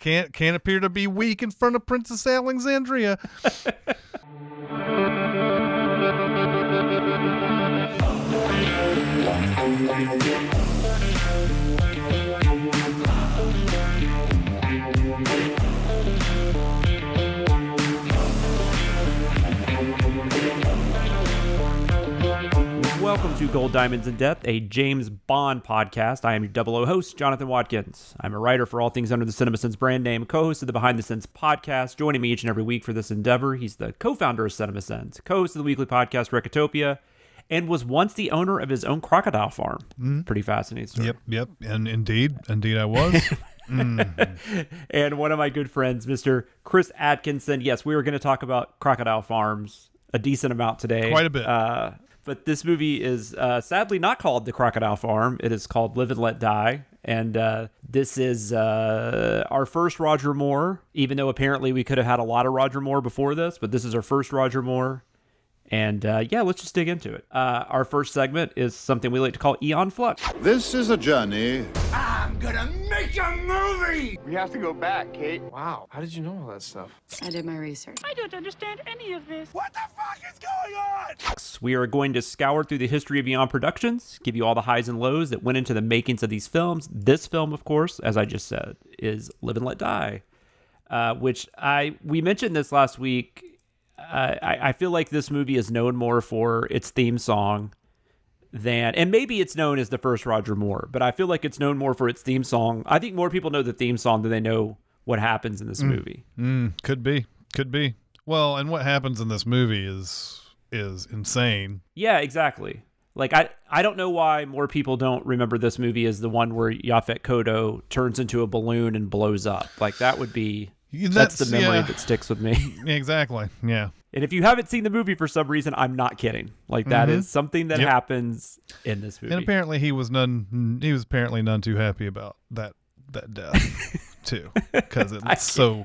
Can't appear to be weak in front of Princess Alexandria. Welcome to Gold, Diamonds, and Death, a James Bond podcast. I am your 00 host, Jonathan Watkins. I'm a writer for all things under the Cinemasins brand name, co-host of the Behind the Scenes podcast. Joining me each and every week for this endeavor, he's the co-founder of Cinemasins, co-host of the weekly podcast Recotopia, and was once the owner of his own crocodile farm. Pretty fascinating story. Yep. And indeed I was. And one of my good friends, Mr. Chris Atkinson. Yes, we were going to talk about crocodile farms a decent amount today. Quite a bit. But this movie is sadly not called The Crocodile Farm. It is called Live and Let Die. And this is our first Roger Moore, even though apparently we could have had a lot of Roger Moore before this, but this is our first Roger Moore. And yeah, let's just dig into it. Our first segment is something we like to call Eon Flux. This is a journey. I'm gonna make a movie! We have to go back, Kate. Wow, how did you know all that stuff? I did my research. I don't understand any of this. What the fuck is going on? We are going to scour through the history of Eon Productions, give you all the highs and lows that went into the makings of these films. This film, of course, as I just said, is Live and Let Die, which we mentioned this last week. I feel like this movie is known more for its theme song than, and maybe it's known as the first Roger Moore, but I feel like it's known more for its theme song. I think more people know the theme song than they know what happens in this movie. Could be. Well, and what happens in this movie is insane. Yeah, exactly. Like, I don't know why more people don't remember this movie as the one where Yaphet Kotto turns into a balloon and blows up. Like, that would be... That's the memory that sticks with me. Exactly. Yeah. And if you haven't seen the movie for some reason, I'm not kidding. Like, that is something that happens in this movie. And apparently he was none too happy about that death too, because it's so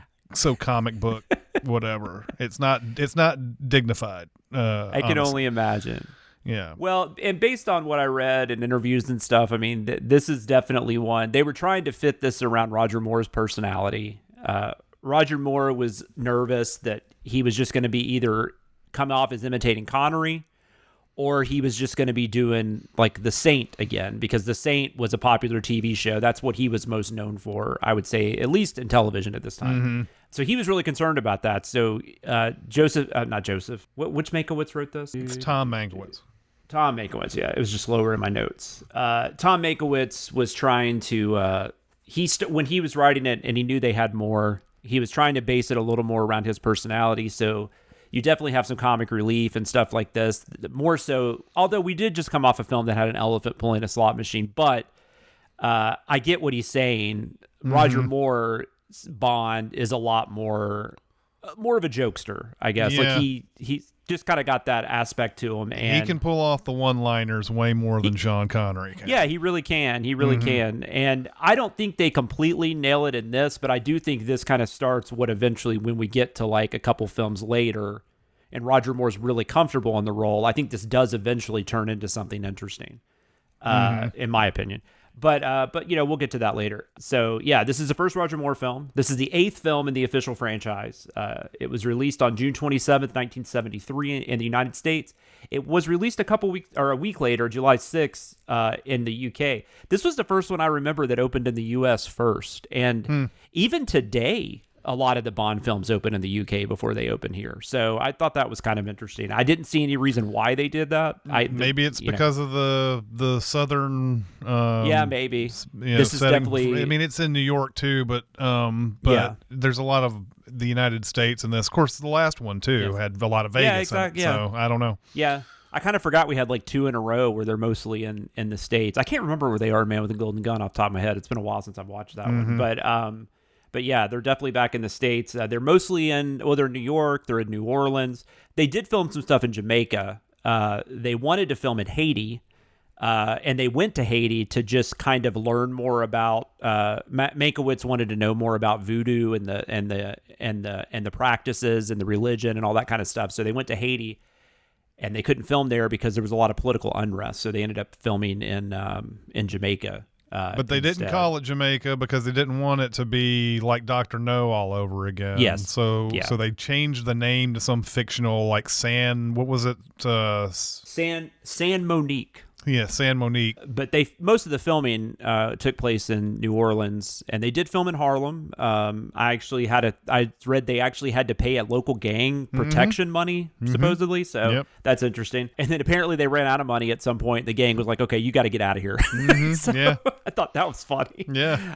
comic book, whatever. It's not dignified. I can only imagine. Yeah. Well, and based on what I read in interviews and stuff, I mean, this is definitely one. They were trying to fit this around Roger Moore's personality. Roger Moore was nervous that he was just going to be either come off as imitating Connery, or he was just going to be doing like The Saint again, because The Saint was a popular TV show. That's what he was most known for, I would say, at least in television at this time. So he was really concerned about that. So which Mankiewicz wrote this? It's Tom Mankiewicz. Tom Mankiewicz, yeah. It was just lower in my notes. Tom Mankiewicz was trying to... when he was writing it and he knew they had more, he was trying to base it a little more around his personality. So you definitely have some comic relief and stuff like this. More so, although we did just come off a film that had an elephant pulling a slot machine, but I get what he's saying. Roger Moore's Bond is a lot more of a jokester, I guess. Yeah. Like he just kind of got that aspect to him, and he can pull off the one-liners way more than Sean Connery can. Yeah, he really can. He really can. And I don't think they completely nail it in this, but I do think this kind of starts what eventually, when we get to like a couple films later and Roger Moore's really comfortable in the role, I think this does eventually turn into something interesting, in my opinion. But you know, we'll get to that later. So yeah, this is the first Roger Moore film. This is the 8th film in the official franchise. It was released on June 27th, 1973 in the United States. It was released a week later, July 6th, in the UK. This was the first one I remember that opened in the US first. And even today, a lot of the Bond films open in the UK before they open here. So I thought that was kind of interesting. I didn't see any reason why they did that. Maybe it's because of the southern. Yeah, maybe. This is definitely. I mean, it's in New York too, but there's a lot of the United States in this. Of course, the last one too had a lot of Vegas. Yeah, exactly. So I don't know. Yeah. I kind of forgot we had like 2 in a row where they're mostly in the States. I can't remember where they are, Man with the Golden Gun, off the top of my head. It's been a while since I've watched that one. But yeah, they're definitely back in the States. They're mostly they're in New York. They're in New Orleans. They did film some stuff in Jamaica. They wanted to film in Haiti, and they went to Haiti to just kind of learn more about. Mankiewicz wanted to know more about voodoo and the practices and the religion and all that kind of stuff. So they went to Haiti, and they couldn't film there because there was a lot of political unrest. So they ended up filming in Jamaica. But they didn't call it Jamaica because they didn't want it to be like Dr. No all over again. Yes. So they changed the name to some fictional like what was it? San Monique. Yeah, San Monique. But most of the filming took place in New Orleans, and they did film in Harlem. I read they actually had to pay a local gang protection money, supposedly. So that's interesting. And then apparently they ran out of money at some point. The gang was like, "Okay, you got to get out of here." So I thought that was funny. Yeah.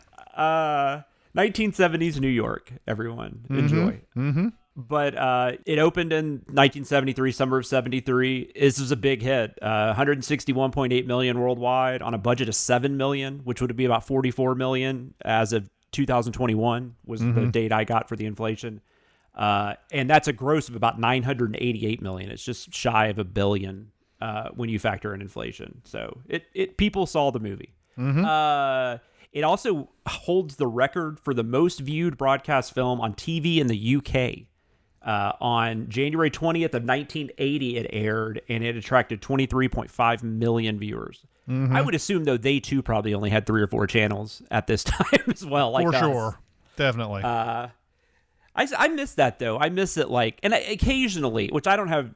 1970s New York. Everyone enjoy. But it opened in 1973, summer of 73. This was a big hit. 161.8 million worldwide on a budget of 7 million, which would be about 44 million as of 2021 was the date I got for the inflation. And that's a gross of about 988 million. It's just shy of $1 billion when you factor in inflation. So people saw the movie. It also holds the record for the most viewed broadcast film on TV in the UK. On January 20th of 1980, it aired, and it attracted 23.5 million viewers. I would assume, though, they, too, probably only had 3 or 4 channels at this time as well. Like For us. sure. Definitely. I miss that, though. I miss it, and occasionally, which I don't have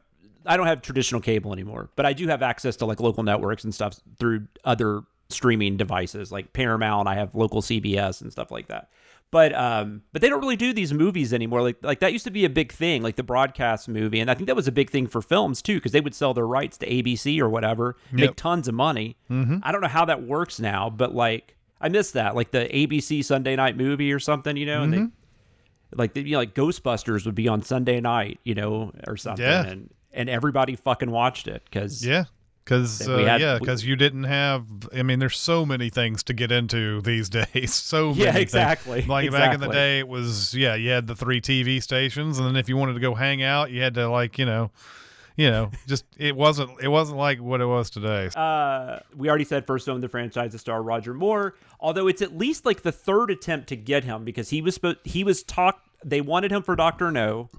traditional cable anymore, but I do have access to, local networks and stuff through other streaming devices, like Paramount. I have local CBS and stuff like that. But they don't really do these movies anymore. Like that used to be a big thing, like the broadcast movie, and I think that was a big thing for films too, because they would sell their rights to ABC or whatever, make tons of money. I don't know how that works now, but I miss that, like the ABC Sunday night movie or something, and they like Ghostbusters would be on Sunday night, or something, and everybody fucking watched it because Because you didn't have. I mean, there's so many things to get into these days. So many exactly. Things. Like back in the day, it was you had the 3 TV stations, and then if you wanted to go hang out, you had to just it wasn't like what it was today. We already said first film in the franchise to star Roger Moore, although it's at least like the 3rd attempt to get him because they wanted him for Dr. No.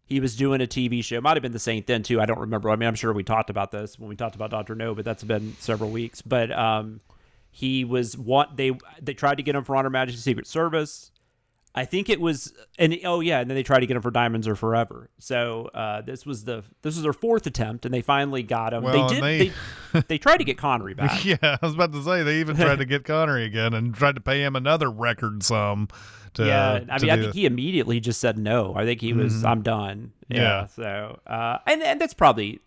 He was doing a TV show. Might have been the Saint then, too. I don't remember. I mean, I'm sure we talked about this when we talked about Dr. No, but that's been several weeks. But he was they tried to get him for Honor Majesty's Secret Service. I think it was, and then they tried to get him for Diamonds Are Forever. So this was their 4th attempt, and they finally got him. Well, they tried to get Connery back. Yeah, I was about to say they even tried to get Connery again and tried to pay him another record sum. I think he immediately just said no. I think he was, I'm done. Yeah. So, and that's probably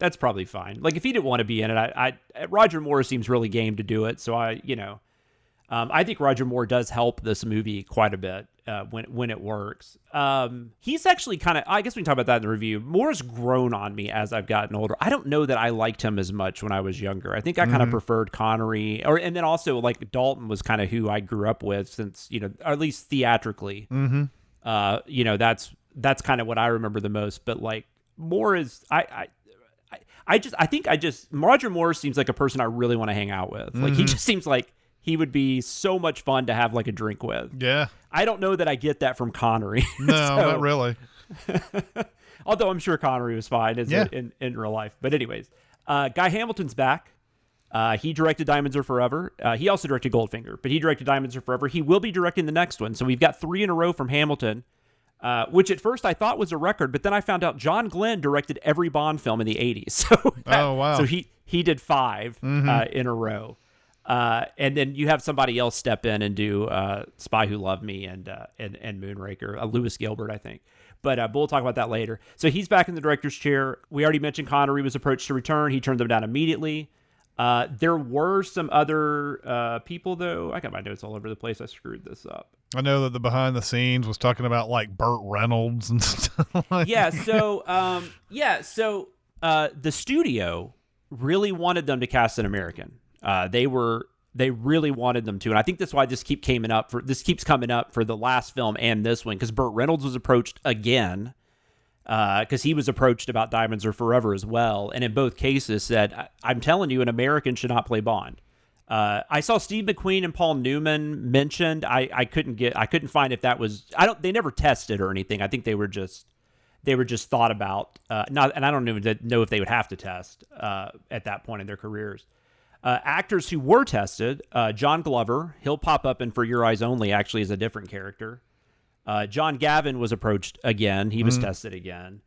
fine. Like if he didn't want to be in it, Roger Moore seems really game to do it. So I think Roger Moore does help this movie quite a bit when it works. He's actually kind of, I guess we can talk about that in the review. Moore's grown on me as I've gotten older. I don't know that I liked him as much when I was younger. I think I kind of preferred Connery, and then also like Dalton was kind of who I grew up with since, or at least theatrically. That's kind of what I remember the most. But like Moore is, Roger Moore seems like a person I really want to hang out with. Like he just seems like he would be so much fun to have like a drink with. Yeah. I don't know that I get that from Connery. No, not really. Although I'm sure Connery was fine in real life. But anyways, Guy Hamilton's back. He directed Diamonds Are Forever. He also directed Goldfinger, but he directed Diamonds Are Forever. He will be directing the next one. So we've got 3 in a row from Hamilton, which at first I thought was a record, but then I found out John Glenn directed every Bond film in the 80s. So wow. So he did 5 in a row. And then you have somebody else step in and do Spy Who Loved Me and Moonraker, Lewis Gilbert, I think. But we'll talk about that later. So he's back in the director's chair. We already mentioned Connery was approached to return. He turned them down immediately. There were some other people, though. I got my notes all over the place. I screwed this up. I know that the behind the scenes was talking about like Burt Reynolds and stuff like that. So the studio really wanted them to cast an American. They really wanted them to, and I think that's why this keeps coming up for the last film and this one, because Burt Reynolds was approached again, because he was approached about Diamonds Are Forever as well, and in both cases said, "I'm telling you, an American should not play Bond." I saw Steve McQueen and Paul Newman mentioned. I couldn't find if that was. They never tested or anything. I think they were just thought about. And I don't even know if they would have to test at that point in their careers. Actors who were tested, John Glover, he'll pop up in For Your Eyes Only, actually, as a different character. John Gavin was approached again. He was tested again.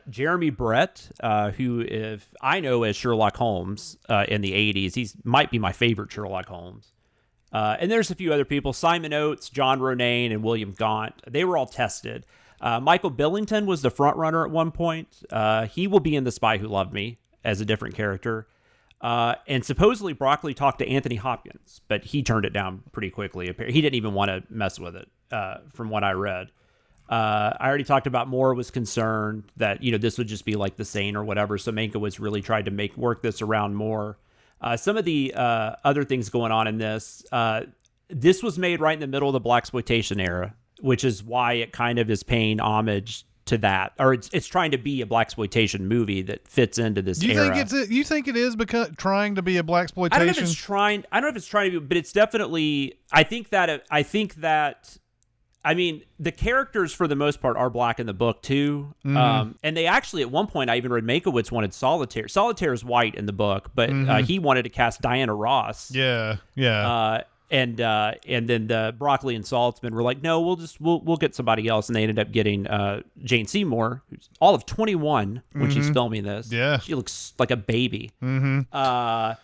Jeremy Brett, who if I know as Sherlock Holmes in the 80s, he might be my favorite Sherlock Holmes. And there's a few other people, Simon Oates, John Ronayne, and William Gaunt. They were all tested. Michael Billington was the front runner at one point. He will be in The Spy Who Loved Me as a different character. And supposedly Broccoli talked to Anthony Hopkins, but he turned it down pretty quickly. He didn't even want to mess with it, from what I read. I already talked about Moore was concerned that, this would just be like The Saint or whatever. So Mankiewicz really tried to work this around Moore. Some of the other things going on in this, this was made right in the middle of the blaxploitation era, which is why it kind of is paying homage to that, or it's trying to be a blaxploitation movie that fits into this era. You think it is because trying to be a blaxploitation? I don't know if it's trying. I don't know if it's trying to be, but it's definitely. I think that. I mean, the characters for the most part are black in the book too, and they actually at one point I even read Mankiewicz wanted Solitaire. Solitaire is white in the book, but he wanted to cast Diana Ross. Yeah. And then the Broccoli and Saltzman were like, no, we'll get somebody else, and they ended up getting Jane Seymour, who's all of 21 when she's filming this. Yeah, she looks like a baby. I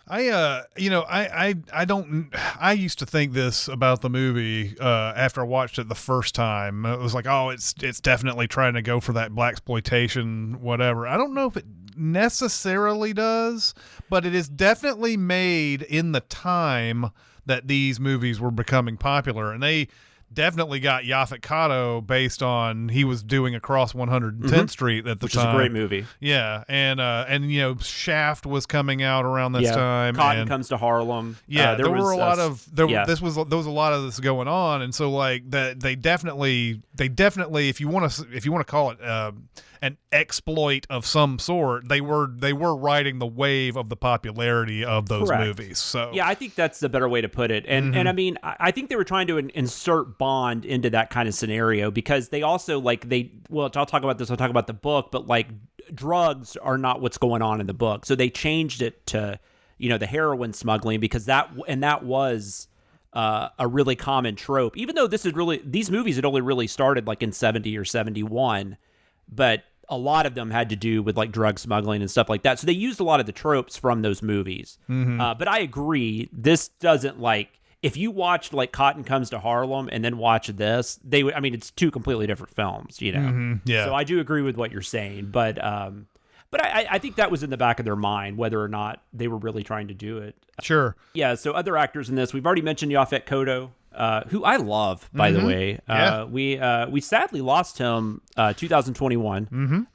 used to think this about the movie after I watched it the first time. It was like, oh, it's definitely trying to go for that blaxploitation, whatever. I don't know if it necessarily does, but it is definitely made in the time that these movies were becoming popular, and they definitely got Yaphet Kotto based on he was doing Across 110th Street at the which time. Which is a great movie. Yeah, and Shaft was coming out around this time. Cotton Comes to Harlem. Yeah, there was a lot of there was a lot of this going on, and so like that they definitely if you want to call it an exploit of some sort, they were riding the wave of the popularity of those movies. So yeah, I think that's the better way to put it. And and I mean, I think they were trying to insert Bond into that kind of scenario, because they also I'll talk about this. I'll talk about the book, but like drugs are not what's going on in the book, so they changed it to the heroin smuggling, because that was a really common trope. Even though these movies had only really started like in 70 or 71, but a lot of them had to do with like drug smuggling and stuff like that. So they used a lot of the tropes from those movies. But I agree, this doesn't if you watched like Cotton Comes to Harlem and then watch this, it's two completely different films, Yeah. So I do agree with what you're saying, but I think that was in the back of their mind, whether or not they were really trying to do it. Sure. Yeah. So other actors in this, we've already mentioned Yaphet Kotto, who I love, by the way. We sadly lost him 2021.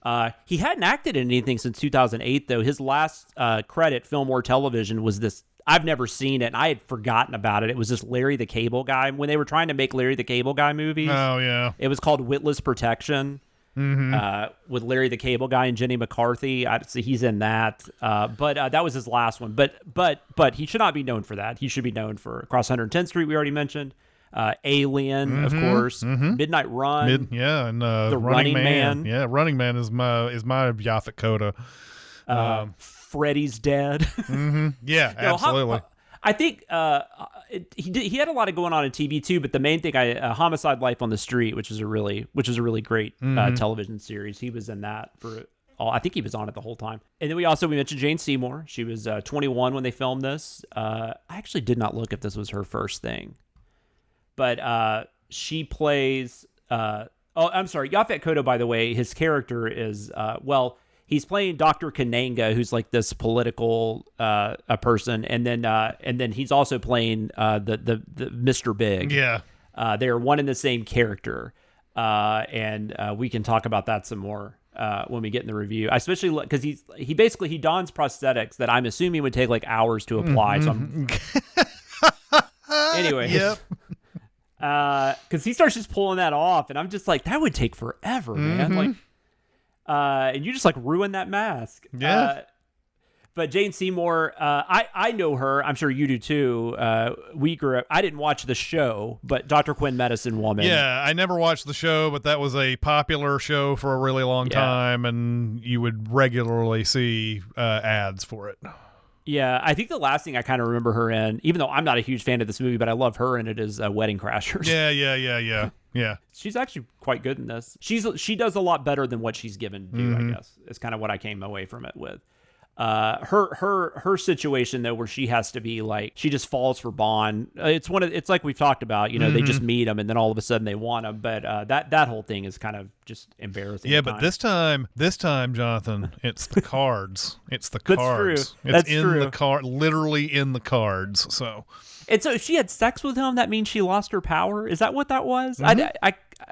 He hadn't acted in anything since 2008, though. His last credit, Film or Television, was this. I've never seen it, and I had forgotten about it. It was this Larry the Cable Guy. When they were trying to make Larry the Cable Guy movies. Oh, yeah. It was called Witless Protection. With Larry the Cable Guy and Jenny McCarthy. He's in that. But that was his last one. But he should not be known for that. He should be known for Across 110th Street, we already mentioned. Alien, of course. Midnight Run. And The Running Man. Yeah, Running Man is my Yaphet Kotto. Freddy's Dead. Yeah, absolutely. I think he had a lot of going on in TV too, but the main thing, Homicide: Life on the Street, which is a really great television series. He was in that for I think he was on it the whole time. And then we mentioned Jane Seymour. She was 21 when they filmed this. I actually did not look if this was her first thing, but she plays. I'm sorry, Yaphet Kotto. By the way, his character is he's playing Dr. Kananga, who's like this political a person, and then he's also playing the Mr. Big. Yeah, they are one and the same character, and we can talk about that some more when we get in the review. Especially because he basically dons prosthetics that I'm assuming would take like hours to apply. So anyway, yep. Because he starts just pulling that off, and I'm just like, that would take forever, man. And you just like ruin that mask. Yeah. But Jane Seymour, I know her. I'm sure you do too. We grew up. I didn't watch the show, but Dr. Quinn, Medicine Woman. Yeah, I never watched the show, but that was a popular show for a really long time, and you would regularly see ads for it. Yeah, I think the last thing I kind of remember her in, even though I'm not a huge fan of this movie, but I love her in it, is Wedding Crashers. Yeah. She's actually quite good in this. She does a lot better than what she's given to do, I guess. Is kind of what I came away from it with. Her situation though, where she has to be like, she just falls for Bond. It's like we've talked about, they just meet him and then all of a sudden they want him. But that whole thing is kind of just embarrassing. Yeah, but this time, Jonathan, it's the cards. It's the cards. True. That's in true. the card, literally in the cards. So. And so if she had sex with him, that means she lost her power. Is that what that was? Yep.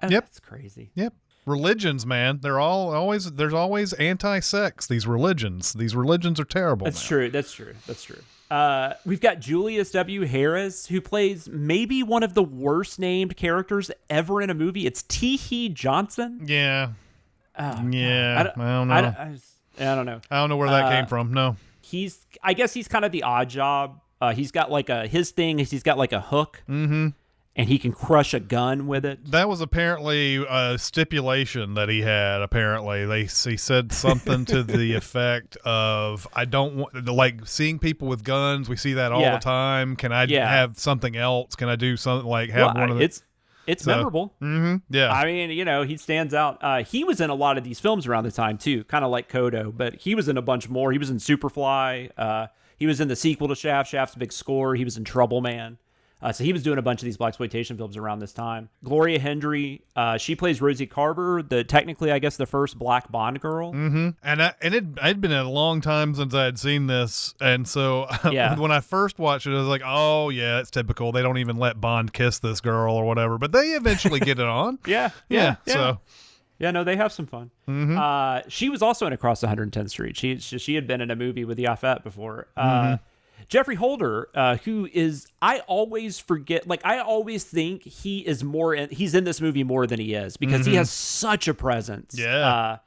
That's crazy. Yep. Religions, man. There's always anti-sex. These religions are terrible. That's true. We've got Julius W. Harris, who plays maybe one of the worst named characters ever in a movie. It's T.H. Johnson. Yeah. Oh, yeah. God. I don't know. I don't know. I don't know where that came from. No. I guess he's kind of the odd job. He's got like his thing is he's got like a hook. Mm-hmm. And he can crush a gun with it. That was apparently a stipulation that he had. Apparently, he said something to the effect of, "I don't want like seeing people with guns. We see that all the time. Can I have something else? Can I do something like have one of the?" It's memorable. Mm-hmm, yeah. I mean, he stands out. He was in a lot of these films around the time too, kind of like Kodo, but he was in a bunch more. He was in Superfly. He was in the sequel to Shaft. Shaft's a big score. He was in Trouble Man. So he was doing a bunch of these blaxploitation films around this time. Gloria Hendry, she plays Rosie Carver, technically, I guess, the first black Bond girl. Mm-hmm. And I'd been a long time since I had seen this, and so when I first watched it, I was like, "Oh yeah, it's typical. They don't even let Bond kiss this girl or whatever." But they eventually get it on. Yeah. So. Yeah, no, they have some fun. Mm-hmm. She was also in Across 110th Street. She had been in a movie with Yafet before. Jeffrey Holder, who is, I always forget, like I always think he's in this movie more than he is because he has such a presence. Yeah.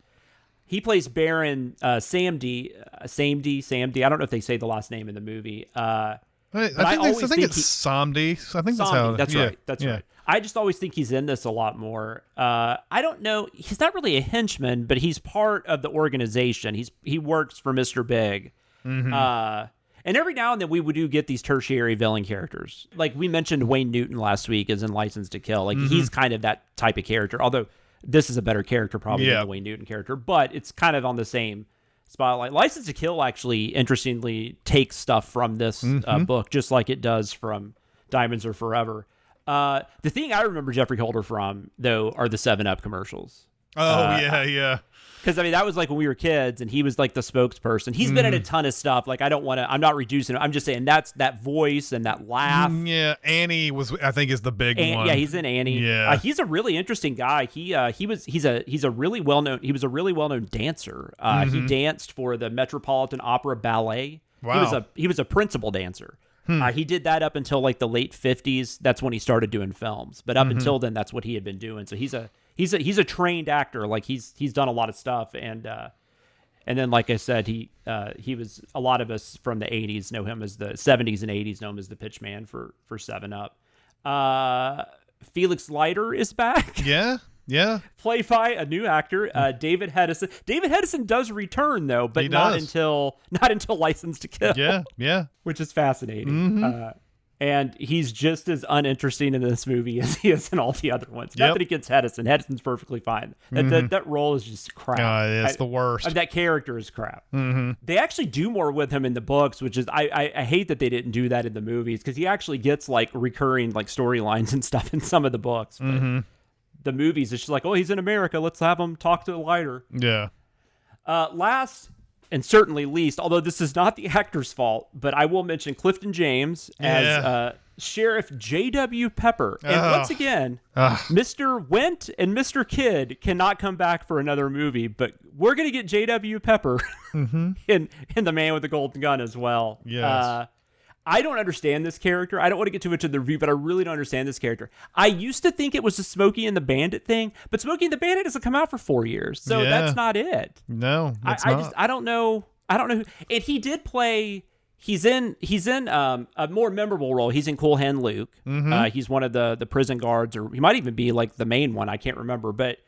He plays Baron Samdi. I don't know if they say the last name in the movie. I think it's Samdi. I think that's how. That's right. That's right. I just always think he's in this a lot more. I don't know. He's not really a henchman, but he's part of the organization. He works for Mr. Big. Mm-hmm. And every now and then we do get these tertiary villain characters. Like we mentioned Wayne Newton last week is in License to Kill. Like he's kind of that type of character, although this is a better character probably than the Wayne Newton character, but it's kind of on the same spotlight. License to Kill actually, interestingly, takes stuff from this book, just like it does from Diamonds Are Forever. The thing I remember Jeffrey Holder from, though, are the 7-Up commercials. Oh, yeah. Because, I mean, that was like when we were kids, and he was like the spokesperson. He's been in a ton of stuff. Like, I'm not reducing it. I'm just saying that voice and that laugh. Yeah, Annie I think is the big one. Yeah, he's in Annie. Yeah. He's a really interesting guy. He was a really well-known dancer. He danced for the Metropolitan Opera Ballet. Wow. He was a principal dancer. He did that up until like the late 50s. That's when he started doing films. But up until then, that's what he had been doing. So he's a trained actor. Like he's done a lot of stuff. And then, like I said, he was, a lot of us from the 80s know him as the 70s and 80s know him as the pitch man for 7-Up. Felix Leiter is back. Yeah. Played by a new actor, David Hedison. David Hedison does return though, but not until License to Kill. Yeah. Which is fascinating. And he's just as uninteresting in this movie as he is in all the other ones. Not that against Hedison. Hedison's perfectly fine. That role is just crap. It's the worst. That character is crap. They actually do more with him in the books, which is I hate that they didn't do that in the movies because he actually gets like recurring like storylines and stuff in some of the books. But the movies, it's just like, oh, he's in America. Let's have him talk to Leiter. Yeah. Last and certainly least, although this is not the actor's fault, but I will mention Clifton James as Sheriff J.W. Pepper. And once again, Mr. Went and Mr. Kidd cannot come back for another movie, but we're going to get J.W. Pepper in The Man with the Golden Gun as well. Yes. I don't understand this character. I don't want to get too much of the review, but I really don't understand this character. I used to think it was the Smokey and the Bandit thing, but Smokey and the Bandit doesn't come out for 4 years, so that's not it. No, that's not. I don't know. And he did play. He's in a more memorable role. He's in Cool Hand Luke. He's one of the prison guards, or he might even be like the main one. I can't remember, but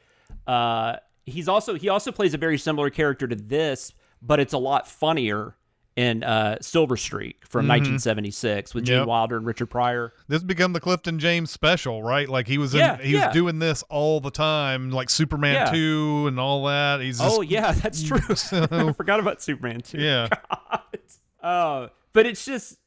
he also plays a very similar character to this, but it's a lot funnier. in Silver Streak from 1976 with Gene Yep. Wilder and Richard Pryor. This become the Clifton James special, right? Like he was was doing this all the time, like Superman 2 and all that. He's just, that's true. I forgot about Superman 2. Yeah. But it's just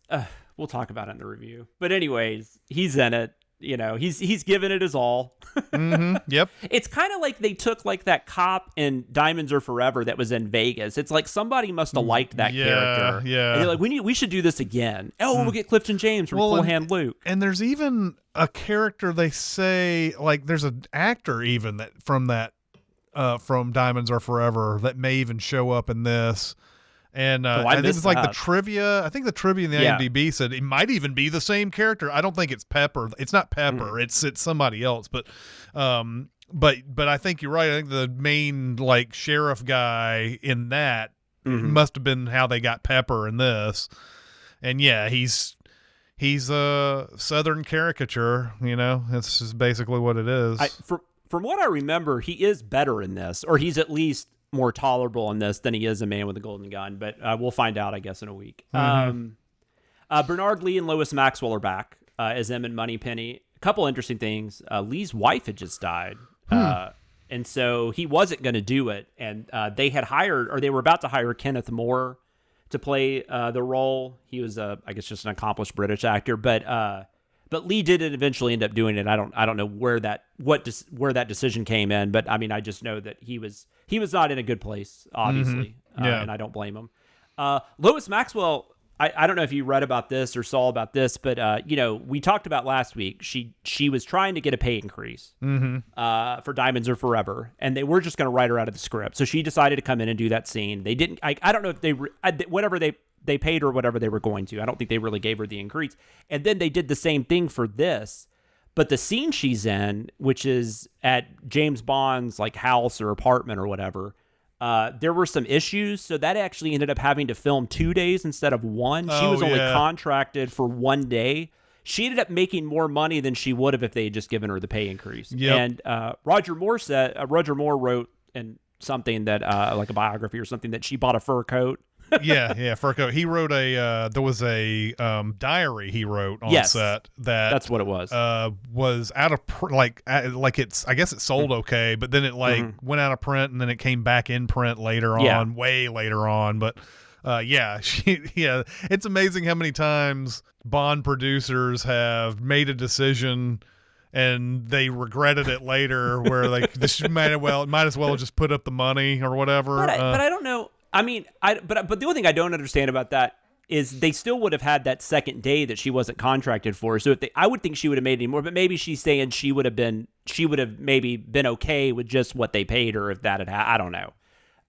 we'll talk about it in the review. But anyways, he's in it. You know, he's giving it his all. Yep. It's kind of like they took like that cop in Diamonds Are Forever that was in Vegas. It's like somebody must have liked that character. Yeah. And they're like, we should do this again. Oh, we'll get Clifton James from Cool Hand Luke. And there's even a character they say, like there's an actor even from Diamonds Are Forever that may even show up in this. And I think it's like the trivia. I think the trivia in the IMDb said it might even be the same character. I don't think it's Pepper. It's not Pepper. It's somebody else. But I think you're right. I think the main like sheriff guy in that must have been how they got Pepper in this. And yeah, he's a Southern caricature. You know, that's just basically what it is. From what I remember, he is better in this, or he's at least more tolerable in this than he is a Man with a Golden Gun, but we'll find out, I guess, in a week. Bernard Lee and Lois Maxwell are back as M and Moneypenny. A couple interesting things. Lee's wife had just died, and so he wasn't going to do it, and they were about to hire Kenneth More to play the role. He was, I guess, just an accomplished British actor, but Lee did eventually end up doing it. I don't know where that decision came in, but I mean, I just know that he was not in a good place, obviously, and I don't blame him. Lois Maxwell, I don't know if you read about this or saw about this, but we talked about last week. She was trying to get a pay increase for Diamonds Are Forever, and they were just going to write her out of the script. So she decided to come in and do that scene. They didn't. I don't know if whatever they paid her whatever they were going to. I don't think they really gave her the increase. And then they did the same thing for this. But the scene she's in, which is at James Bond's like house or apartment or whatever, there were some issues. So that actually ended up having to film 2 days instead of one. She was only contracted for 1 day. She ended up making more money than she would have if they had just given her the pay increase. Yep. And Roger Moore wrote in something that like a biography or something that she bought a fur coat. yeah, fur coat. He wrote there was a diary he wrote on set that's what it was. Was out of it's, I guess it sold okay, but then it went out of print and then it came back in print later on, way later on. But it's amazing how many times Bond producers have made a decision and they regretted it later, where like this might as well just put up the money or whatever. But I don't know. I mean, but the only thing I don't understand about that is they still would have had that second day that she wasn't contracted for. So I would think she would have made any more, but maybe she's saying she would have maybe been okay with just what they paid her if that had I don't know.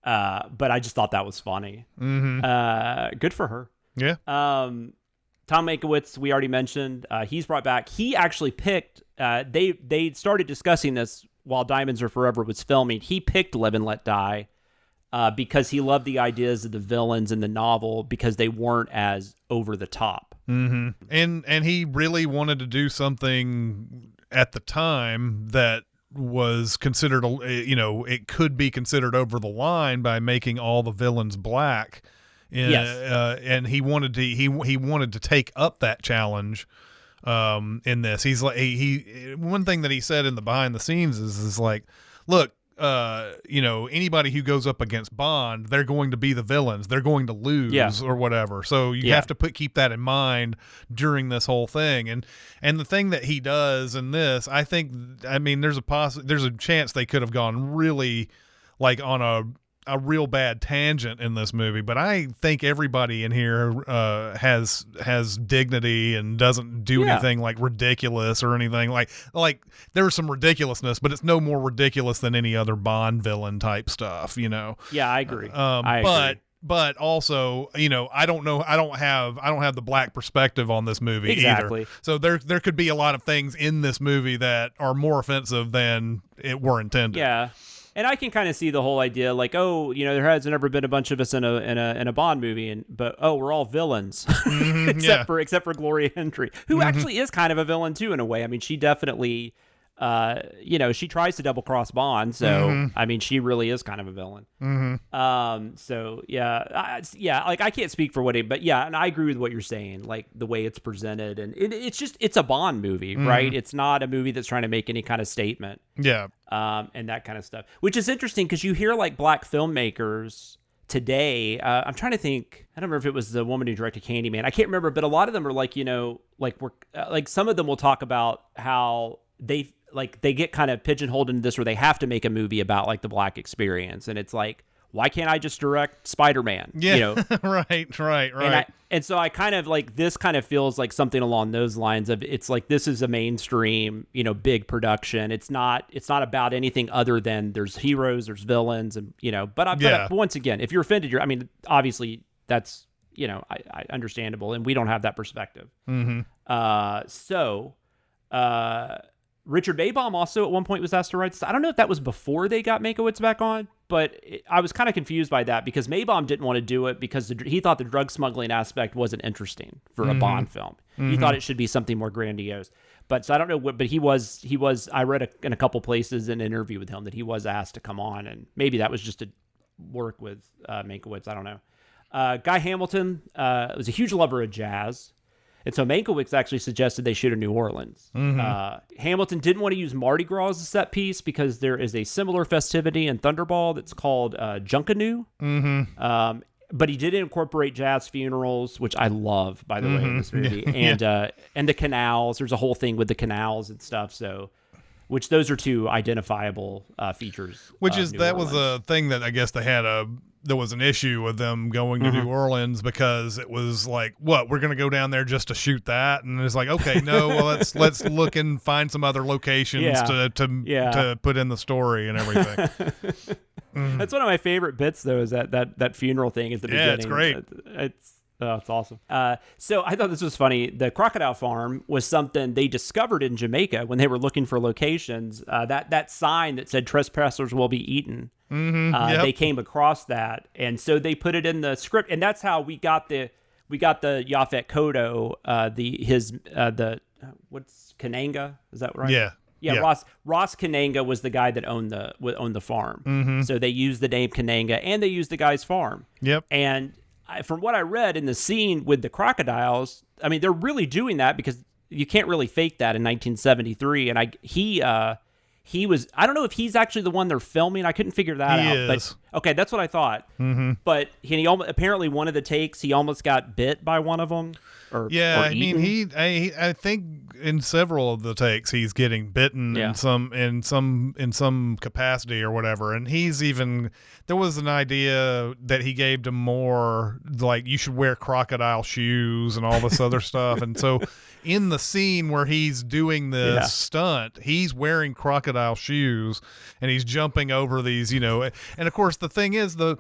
But I just thought that was funny. Good for her. Yeah. Tom Mankiewicz, we already mentioned, he's brought back. He actually picked, they started discussing this while Diamonds Are Forever was filming. He picked Live and Let Die. Because he loved the ideas of the villains in the novel because they weren't as over the top. And he really wanted to do something at the time that was considered, it could be considered over the line by making all the villains black. And he wanted to take up that challenge in this. He's like one thing that he said in the behind the scenes is like, look. Anybody who goes up against Bond, they're going to be the villains. They're going to lose or whatever. So you have to keep that in mind during this whole thing. And the thing that he does in this, there's a chance they could have gone really like on a real bad tangent in this movie, but I think everybody in here has dignity and doesn't do anything like ridiculous or anything like there's some ridiculousness, but it's no more ridiculous than any other Bond villain type stuff, Yeah, I agree. But also, I don't have the black perspective on this movie either. So there could be a lot of things in this movie that are more offensive than it were intended. Yeah. And I can kind of see the whole idea, like, there has never been a bunch of us in a Bond movie, but we're all villains, except for Gloria Hendry, who actually is kind of a villain too in a way. I mean, she definitely she tries to double cross Bond. So, I mean, she really is kind of a villain. So like I can't speak for but yeah, and I agree with what you're saying, like the way it's presented, and it's a Bond movie, right? It's not a movie that's trying to make any kind of statement. Yeah. And that kind of stuff, which is interesting because you hear like black filmmakers today. I'm trying to think. I don't remember if it was the woman who directed Candyman. I can't remember, but a lot of them are like, like some of them will talk about how they get kind of pigeonholed into this where they have to make a movie about like the black experience. And it's like, why can't I just direct Spider-Man? Yeah. Right. And so I kind of like, this kind of feels like something along those lines of, it's like, this is a mainstream, big production. It's not about anything other than there's heroes, there's villains, and, but once again, if you're offended, obviously that's, I understandable, and we don't have that perspective. Richard Maybaum also at one point was asked to write this. I don't know if that was before they got Mankiewicz back on, but I was kind of confused by that because Maybaum didn't want to do it because he thought the drug smuggling aspect wasn't interesting for a Bond film. He thought it should be something more grandiose. But so I don't know what, but he was, I read in a couple places in an interview with him that he was asked to come on, and maybe that was just to work with Mankiewicz. I don't know. Guy Hamilton was a huge lover of jazz. And so Mankiewicz actually suggested they shoot in New Orleans. Hamilton didn't want to use Mardi Gras as a set piece because there is a similar festivity in Thunderball that's called Junkanoo. But he did incorporate jazz funerals, which I love, by the way, in this movie. And the canals. There's a whole thing with the canals and stuff. So, which those are two identifiable features. Which is, that was a thing that I guess they had there was an issue with them going to New Orleans because it was like, what, we're going to go down there just to shoot that? And it's like, okay, no, well, let's look and find some other locations to put in the story and everything. That's one of my favorite bits, though, is that funeral thing at the beginning. Yeah, it's great. It's awesome. So I thought this was funny. The crocodile farm was something they discovered in Jamaica when they were looking for locations. That sign that said "Trespassers will be eaten." They came across that, and so they put it in the script, and that's how we got the Yaphet Kotto. What's Kananga? Is that right? Yeah. Ross Kananga was the guy that owned the farm. So they used the name Kananga, and they used the guy's farm. Yep. And from what I read in the scene with the crocodiles, I mean, they're really doing that because you can't really fake that in 1973. And he was, I don't know if he's actually the one they're filming. I couldn't figure that out. But okay, that's what I thought. But he apparently one of the takes, he almost got bit by one of them. I mean, I think in several of the takes he's getting bitten in some capacity or whatever. And there was an idea that he gave to more, like, you should wear crocodile shoes and all this other stuff. And so in the scene where he's doing this stunt, he's wearing crocodile shoes and he's jumping over these, and of course the thing is, the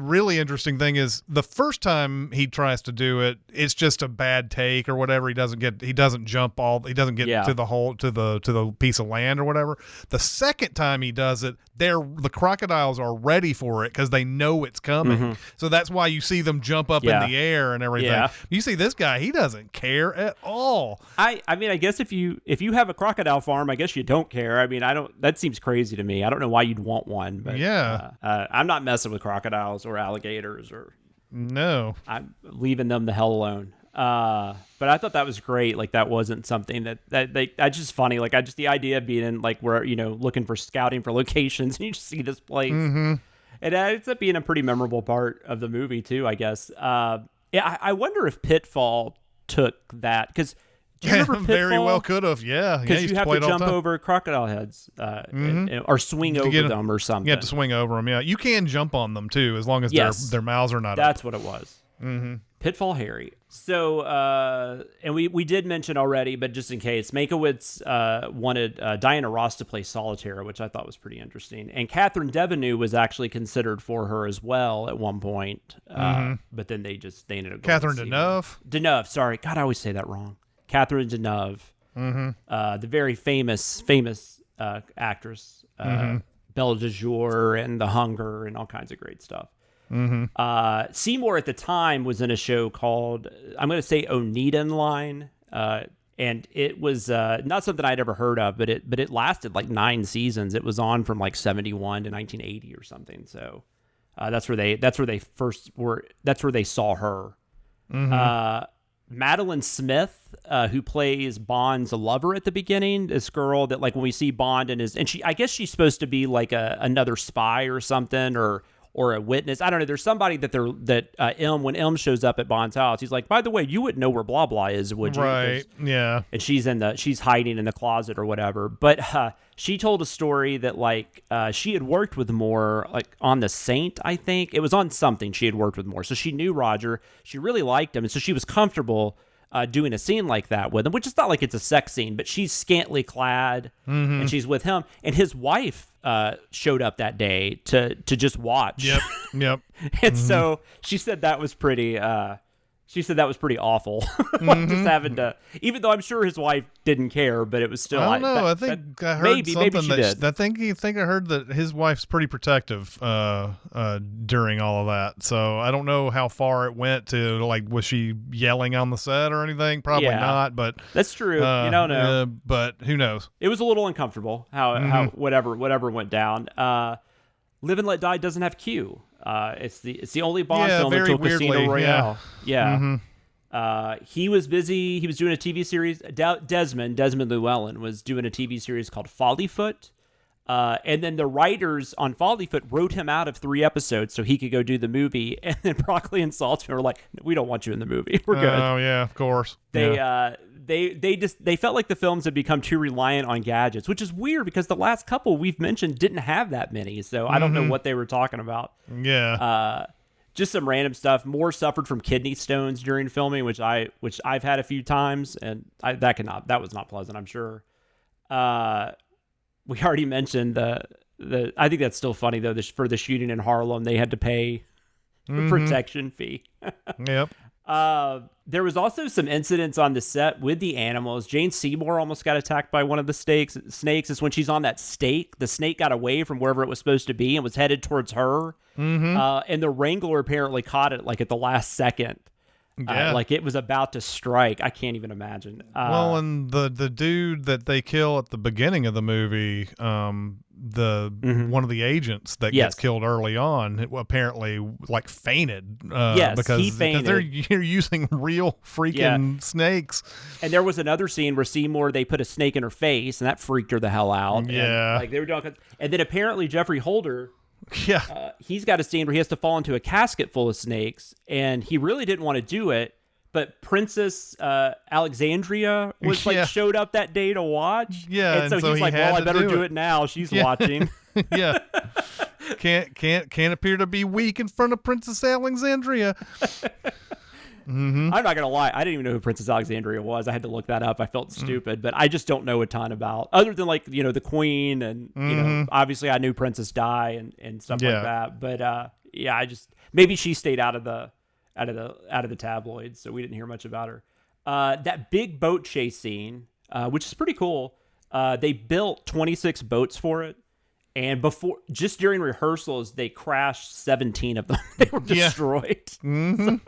really interesting thing is the first time he tries to do it, it's just a bad take or whatever. He doesn't get to the piece of land or whatever. The second time he does it, the crocodiles are ready for it because they know it's coming. So that's why you see them jump up in the air and everything. You see this guy, he doesn't care at all. I mean, I guess if you have a crocodile farm, I guess you don't care. I mean, that seems crazy to me. I don't know why you'd want one, but I'm not messing with crocodiles or alligators no. I'm leaving them the hell alone. But I thought that was great. Like, that wasn't something that's just funny. Like, the idea of being in, like, where, looking for scouting for locations and you just see this place. And it ends up being a pretty memorable part of the movie too, I guess. I wonder if Pitfall took that, because do you remember Pitfall? Very well could have, yeah. Because you have to jump over crocodile heads or swing over them or something. You have to swing over them, yeah. You can jump on them too, as long as their mouths are not That's up. what it was. Pitfall Harry. So, and we did mention already, but just in case, Mankiewicz wanted Diana Ross to play Solitaire, which I thought was pretty interesting. And Catherine Deneuve was actually considered for her as well at one point, but then they ended up going Catherine Deneuve? Deneuve, sorry. God, I always say that wrong. Catherine Deneuve, the very famous actress, Belle de Jour and The Hunger and all kinds of great stuff. Seymour at the time was in a show called, I'm going to say Oneida Line. And it was not something I'd ever heard of, but it lasted like 9 seasons. It was on from like 71 to 1980 or something. So that's where they saw her. Madeline Smith, who plays Bond's lover at the beginning, this girl that, like, when we see Bond and I guess she's supposed to be like another spy or something, or a witness. I don't know. There's somebody when M shows up at Bond's house, he's like, by the way, you wouldn't know where blah blah is, would you? Right. Yeah. And she's hiding in the closet or whatever. But she told a story that, like, she had worked with Moore, like, on The Saint, I think. It was on something she had worked with Moore. So she knew Roger. She really liked him. And so she was comfortable doing a scene like that with him, which is not like it's a sex scene, but she's scantily clad and she's with him. And his wife showed up that day to just watch. Yep. And so she said that was pretty awful. Like, just having to, even though I'm sure his wife didn't care, but it was still. I don't know. I think I heard maybe something she that did. I think I heard that his wife's pretty protective during all of that. So I don't know how far it went to, like, was she yelling on the set or anything? Probably not. But that's true. You don't know. But who knows? It was a little uncomfortable how whatever went down. Live and Let Die doesn't have Q. It's the only Bond film until Casino Royale. Yeah. He was busy. He was doing a TV series. Desmond Llewellyn was doing a TV series called Follyfoot. And then the writers on Follyfoot wrote him out of 3 episodes so he could go do the movie. And then Broccoli and Saltzman were like, we don't want you in the movie. We're good. Oh, yeah, of course. They felt like the films had become too reliant on gadgets, which is weird because the last couple we've mentioned didn't have that many. So I don't know what they were talking about. Yeah. Just some random stuff. Moore suffered from kidney stones during filming, which I've had a few times, and that was not pleasant, I'm sure. We already mentioned the I think that's still funny though. For the shooting in Harlem, they had to pay a protection fee. Yep. There was also some incidents on the set with the animals. Jane Seymour almost got attacked by one of the snakes. Is when she's on that stake. The snake got away from wherever it was supposed to be and was headed towards her. And the wrangler apparently caught it, like, at the last second. Yeah. Like it was about to strike. I can't even imagine. Well, and the dude that they kill at the beginning of the movie, one of the agents that gets killed early on, apparently, like, fainted. Because he fainted. You're using real freaking snakes. And there was another scene where Seymour, they put a snake in her face, and that freaked her the hell out. Yeah. And, like, they were doing, and then apparently Jeffrey Holder. Yeah. He's got a scene where he has to fall into a casket full of snakes, and he really didn't want to do it, but Princess Alexandria was showed up that day to watch. Yeah, and so he's like, well, I better do it now. She's watching. Yeah. Can't appear to be weak in front of Princess Alexandria. I'm not gonna lie, I didn't even know who Princess Alexandria was. I had to look that up. I felt stupid, but I just don't know a ton about, other than, like, the Queen, and obviously I knew Princess Di and stuff like that. But I just, maybe she stayed out of the tabloids, so we didn't hear much about her. That big boat chase scene, which is pretty cool. They built 26 boats for it. And just during rehearsals, they crashed 17 of them. They were destroyed. So, I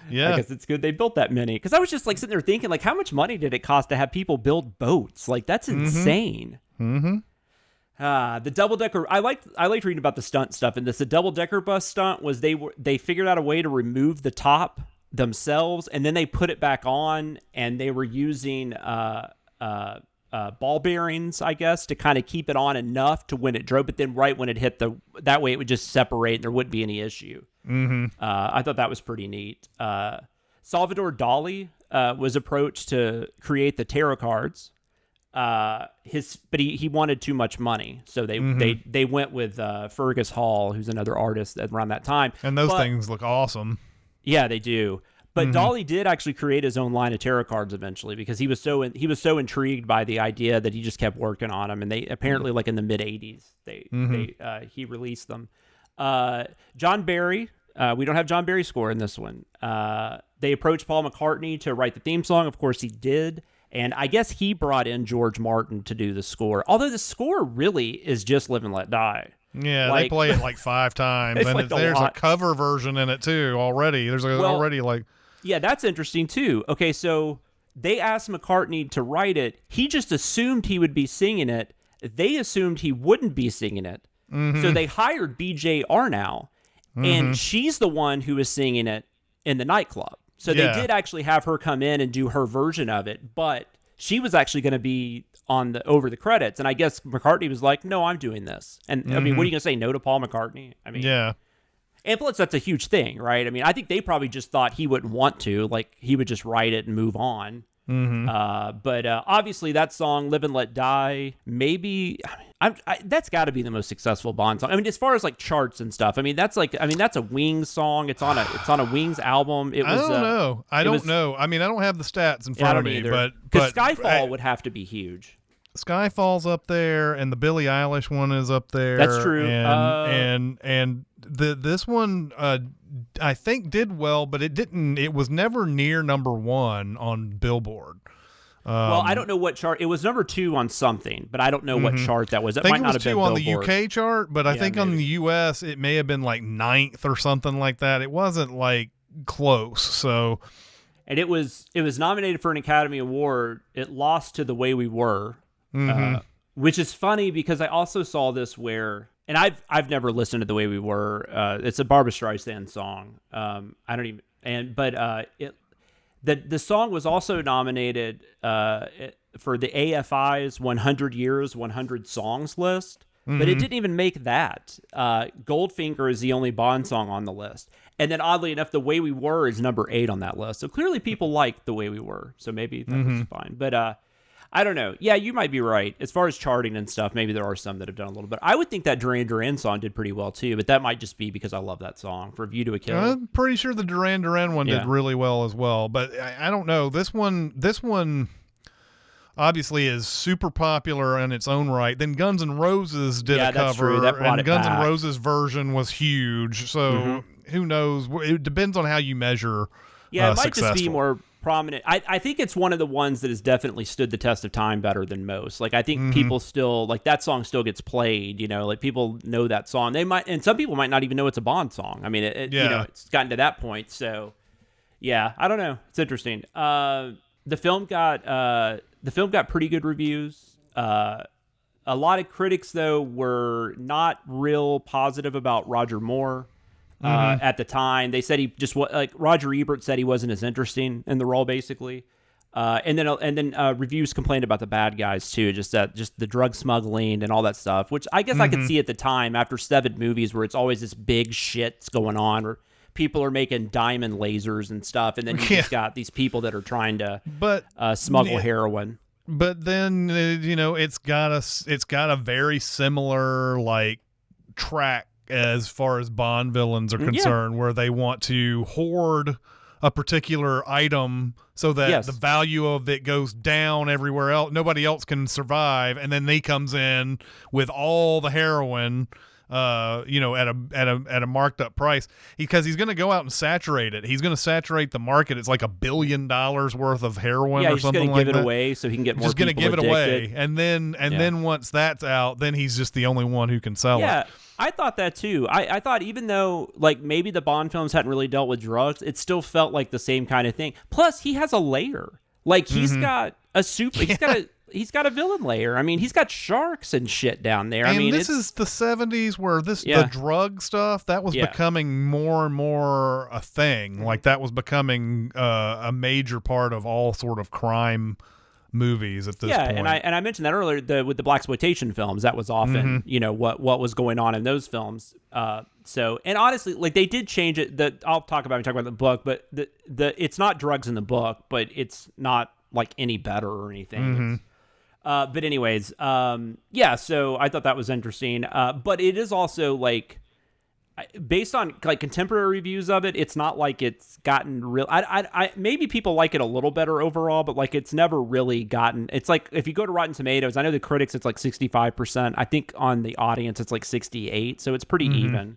guess it's good they built that many. Because I was just, like, sitting there thinking, like, how much money did it cost to have people build boats? Like, that's insane. The double-decker, I liked reading about the stunt stuff in this. The double-decker bus stunt was they figured out a way to remove the top themselves, and then they put it back on, and they were using ball bearings, I guess, to kind of keep it on enough to when it drove, but then right when it hit that way it would just separate and there wouldn't be any issue. I thought that was pretty neat. Salvador Dali was approached to create the tarot cards. But he wanted too much money, so they went with Fergus Hall, who's another artist around that time. And those things look awesome. Yeah, they do. But Dali did actually create his own line of tarot cards eventually, because he was so intrigued by the idea that he just kept working on them. And they apparently, like in the mid '80s, he released them. John Barry, we don't have John Barry's score in this one. They approached Paul McCartney to write the theme song. Of course, he did. And I guess he brought in George Martin to do the score. Although the score really is just Live and Let Die. Yeah, they play it like 5 times. And there's a cover version in it too already. There's already like... Yeah, that's interesting too. Okay, so they asked McCartney to write it. He just assumed he would be singing it. They assumed he wouldn't be singing it. So they hired BJ Arnow, and she's the one who was singing it in the nightclub. So they did actually have her come in and do her version of it, but she was actually going to be on over the credits. And I guess McCartney was like, no, I'm doing this. And I mean, what are you going to say? No to Paul McCartney? I mean, and plus that's a huge thing, right? I mean, I think they probably just thought he wouldn't want to, like he would just write it and move on. But obviously that song, Live and Let Die, maybe that's got to be the most successful Bond song. I mean, as far as like charts and stuff, that's a Wings song. It's on a Wings album. I don't know. I mean, I don't have the stats in front of me, but Skyfall would have to be huge. Skyfall's up there, and the Billie Eilish one is up there. That's true. And this one I think did well, but it didn't. It was never near number one on Billboard. Well, I don't know what chart. It was number 2 on something, but I don't know what chart that was. That I think might it not was have been 2 on Billboard. the UK chart, but I think maybe. on the US it may have been like 9th or something like that. It wasn't like close. So, and it was nominated for an Academy Award. It lost to The Way We Were, which is funny because I also saw this where, and I've never listened to The Way We Were. It's a Barbra Streisand song. I don't even, the song was also nominated for the AFI's 100 Years, 100 Songs list, but it didn't even make that. Goldfinger is the only Bond song on the list. And then oddly enough, The Way We Were is number 8 on that list. So clearly people liked The Way We Were. So maybe that was fine. But I don't know. Yeah, you might be right. As far as charting and stuff, maybe there are some that have done a little bit. I would think that Duran Duran song did pretty well too, but that might just be because I love that song. For View to a Kill. I'm pretty sure the Duran Duran one did really well as well, but I don't know. This one obviously is super popular in its own right. Then Guns N' Roses did a that's cover, true. That brought and it Guns N' back. Roses version was huge. So who knows? It depends on how you measure. Yeah, it might successful. just be more prominent. I think it's one of the ones that has definitely stood the test of time better than most. Like I think people still like that song still gets played. You know, like people know that song. They might, and some people might not even know it's a Bond song. I mean, you know, it's gotten to that point. So yeah, I don't know. It's interesting. The film got pretty good reviews. A lot of critics though were not real positive about Roger Moore. At the time, they said he just like Roger Ebert said he wasn't as interesting in the role, basically. And then reviews complained about the bad guys too, just the drug smuggling and all that stuff, which I guess I could see at the time after 7 movies where it's always this big shit's going on, where people are making diamond lasers and stuff, and then you just got these people that are trying to smuggle heroin. But then it's got a very similar like track as far as Bond villains are concerned, where they want to hoard a particular item so that the value of it goes down everywhere else. Nobody else can survive. And then he comes in with all the heroin, at a marked up price, because he's going to go out and saturate it. He's going to saturate the market. It's like $1 billion worth of heroin or something like that. He's going to give it away so he can get more people addicted. Just going to give it away. And then once that's out, then he's just the only one who can sell it. Yeah. I thought that too. I thought even though like maybe the Bond films hadn't really dealt with drugs, it still felt like the same kind of thing. Plus, he has a lair. Like he's got a super. He's got a villain lair. I mean, he's got sharks and shit down there. And this is the 70s where the drug stuff that was becoming more and more a thing. Like that was becoming a major part of all sort of crime movies at this point. and I mentioned that earlier with the blaxploitation films. That was often what was going on in those films. So and honestly, like they did change it. I'll talk about the book, but the it's not drugs in the book, but it's not like any better or anything. But anyways, so I thought that was interesting. But it is also like based on like contemporary reviews of it, it's not like it's gotten real. I maybe people like it a little better overall, but like it's never really gotten. It's like if you go to Rotten Tomatoes, I know the critics it's like 65%. I think on the audience it's like 68, so it's pretty even.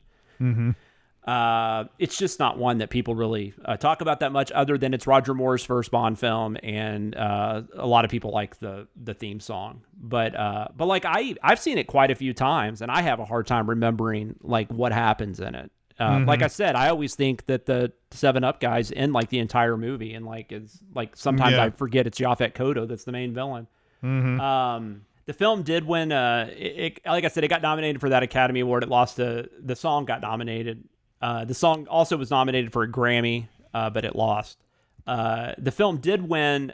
It's just not one that people really talk about that much, other than it's Roger Moore's first Bond film, and a lot of people like the theme song. But like I've seen it quite a few times, and I have a hard time remembering like what happens in it. Like I said, I always think that the 7-Up guy's in like the entire movie, and like is like sometimes I forget it's Yaphet Kotto that's the main villain. The film did win. Like I said, it got nominated for that Academy Award. It lost to the song. Got nominated. The song also was nominated for a Grammy, but it lost. The film did win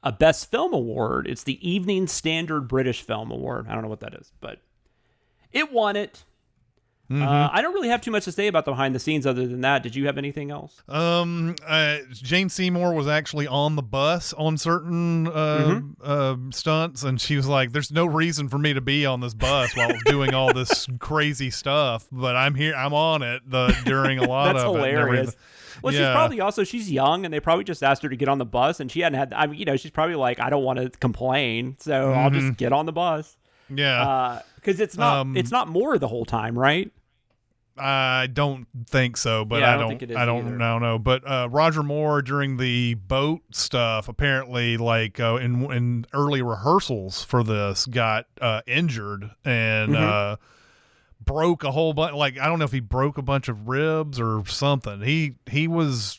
a Best Film Award. It's the Evening Standard British Film Award. I don't know what that is, but it won it. I don't really have too much to say about the behind the scenes other than that. Did you have anything else? Jane Seymour was actually on the bus on certain stunts, and she was like, "There's no reason for me to be on this bus while I was doing all this crazy stuff, but I'm here. I'm on it during a lot That's of hilarious. it." Well, she's probably she's young, and they probably just asked her to get on the bus, and she hadn't had. I mean, she's probably like, I don't want to complain, so I'll just get on the bus. Yeah, because it's not more the whole time, right? I don't think so, but I don't think it is either. know. But Roger Moore during the boat stuff, apparently, like in early rehearsals for this, got injured and broke a whole bunch. Like, I don't know if he broke a bunch of ribs or something. He was.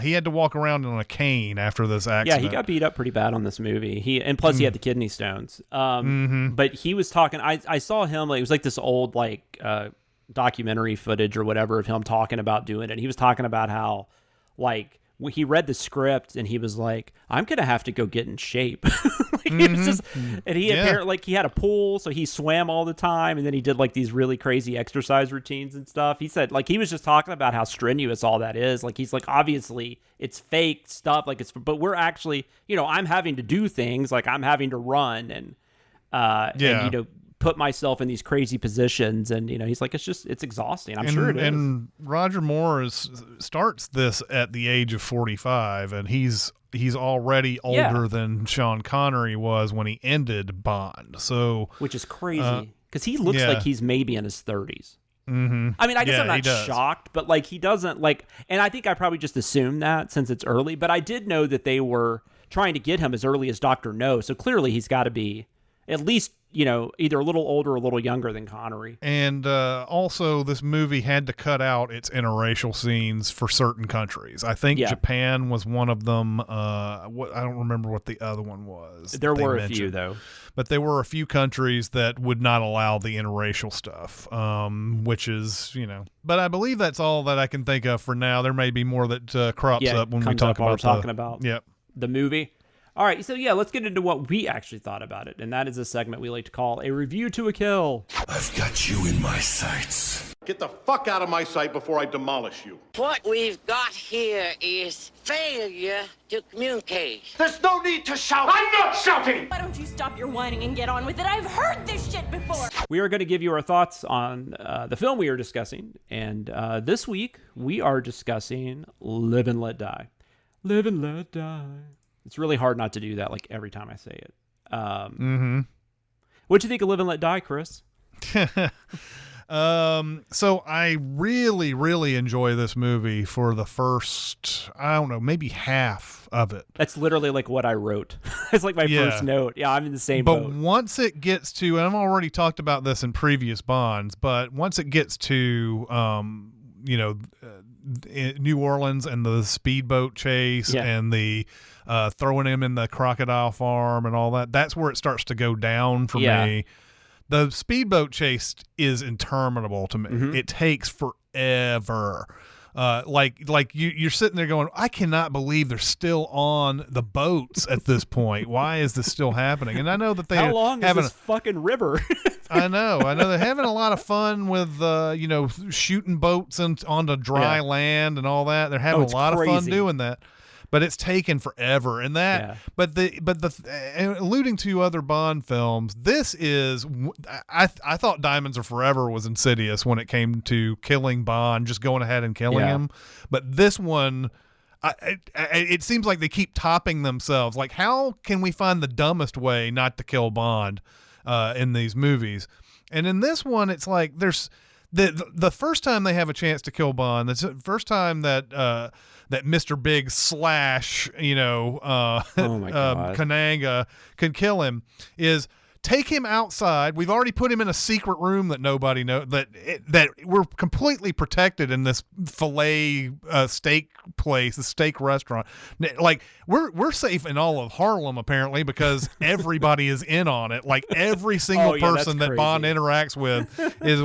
He had to walk around on a cane after this accident. Yeah, he got beat up pretty bad on this movie. And plus he had the kidney stones. But he was talking. I saw him. Like, it was like this old documentary footage or whatever of him talking about doing it. And he was talking about how he read the script and he was like, I'm gonna have to go get in shape. He was just, and he apparently he had a pool, so he swam all the time, and then he did like these really crazy exercise routines and stuff. He said he was just talking about how strenuous all that is. Like, he's like, obviously it's fake stuff, but we're actually, I'm having to do things, like I'm having to run and put myself in these crazy positions, and he's like, it's exhausting. I'm sure it is. And Roger Moore starts this at the age of 45, and he's already older than Sean Connery was when he ended Bond. So, which is crazy because he looks like he's maybe in his 30s. I mean, I guess I'm not shocked, but he doesn't and I think I probably just assumed that since it's early, but I did know that they were trying to get him as early as Dr. No. So clearly he's got to be at least, either a little older or a little younger than Connery. And also, this movie had to cut out its interracial scenes for certain countries. I think Japan was one of them. I don't remember what the other one was. There were a few, though. But there were a few countries that would not allow the interracial stuff, which is, But I believe that's all that I can think of for now. There may be more that crops up when we talk about the movie. All right, so let's get into what we actually thought about it, and that is a segment we like to call a review to a kill. I've got you in my sights. Get the fuck out of my sight before I demolish you. What we've got here is failure to communicate. There's no need to shout. I'm not shouting. Why don't you stop your whining and get on with it? I've heard this shit before. We are going to give you our thoughts on the film we are discussing, and this week we are discussing Live and Let Die. Live and Let Die. It's really hard not to do that every time I say it. What'd you think of Live and Let Die, Chris? So I really, really enjoy this movie for the first, I don't know, maybe half of it. That's literally what I wrote. It's my first note. Yeah, I'm in the same boat. But once it gets to, and I've already talked about this in previous Bonds, but once it gets to, New Orleans and the speedboat chase and the throwing him in the crocodile farm and all that, that's where it starts to go down for me. The speedboat chase is interminable to me. It takes forever. You're sitting there going, I cannot believe they're still on the boats at this point. Why is this still happening? And I know that how long is this fucking river? I know they're having a lot of fun with shooting boats onto dry land and all that. They're having a lot of fun doing that. But it's taken forever, and that. Yeah. Alluding to other Bond films, this is. I thought Diamonds Are Forever was insidious when it came to killing Bond, just going ahead and killing him. But this one, it seems like they keep topping themselves. Like, how can we find the dumbest way not to kill Bond in these movies? And in this one, it's like there's the first time they have a chance to kill Bond. That's the first time that. That Mr. Big / Kananga could kill him is take him outside. We've already put him in a secret room that nobody knows, that we're completely protected in this filet steak place, the steak restaurant. Like we're safe in all of Harlem apparently because everybody is in on it. Like every single person that Bond interacts with is,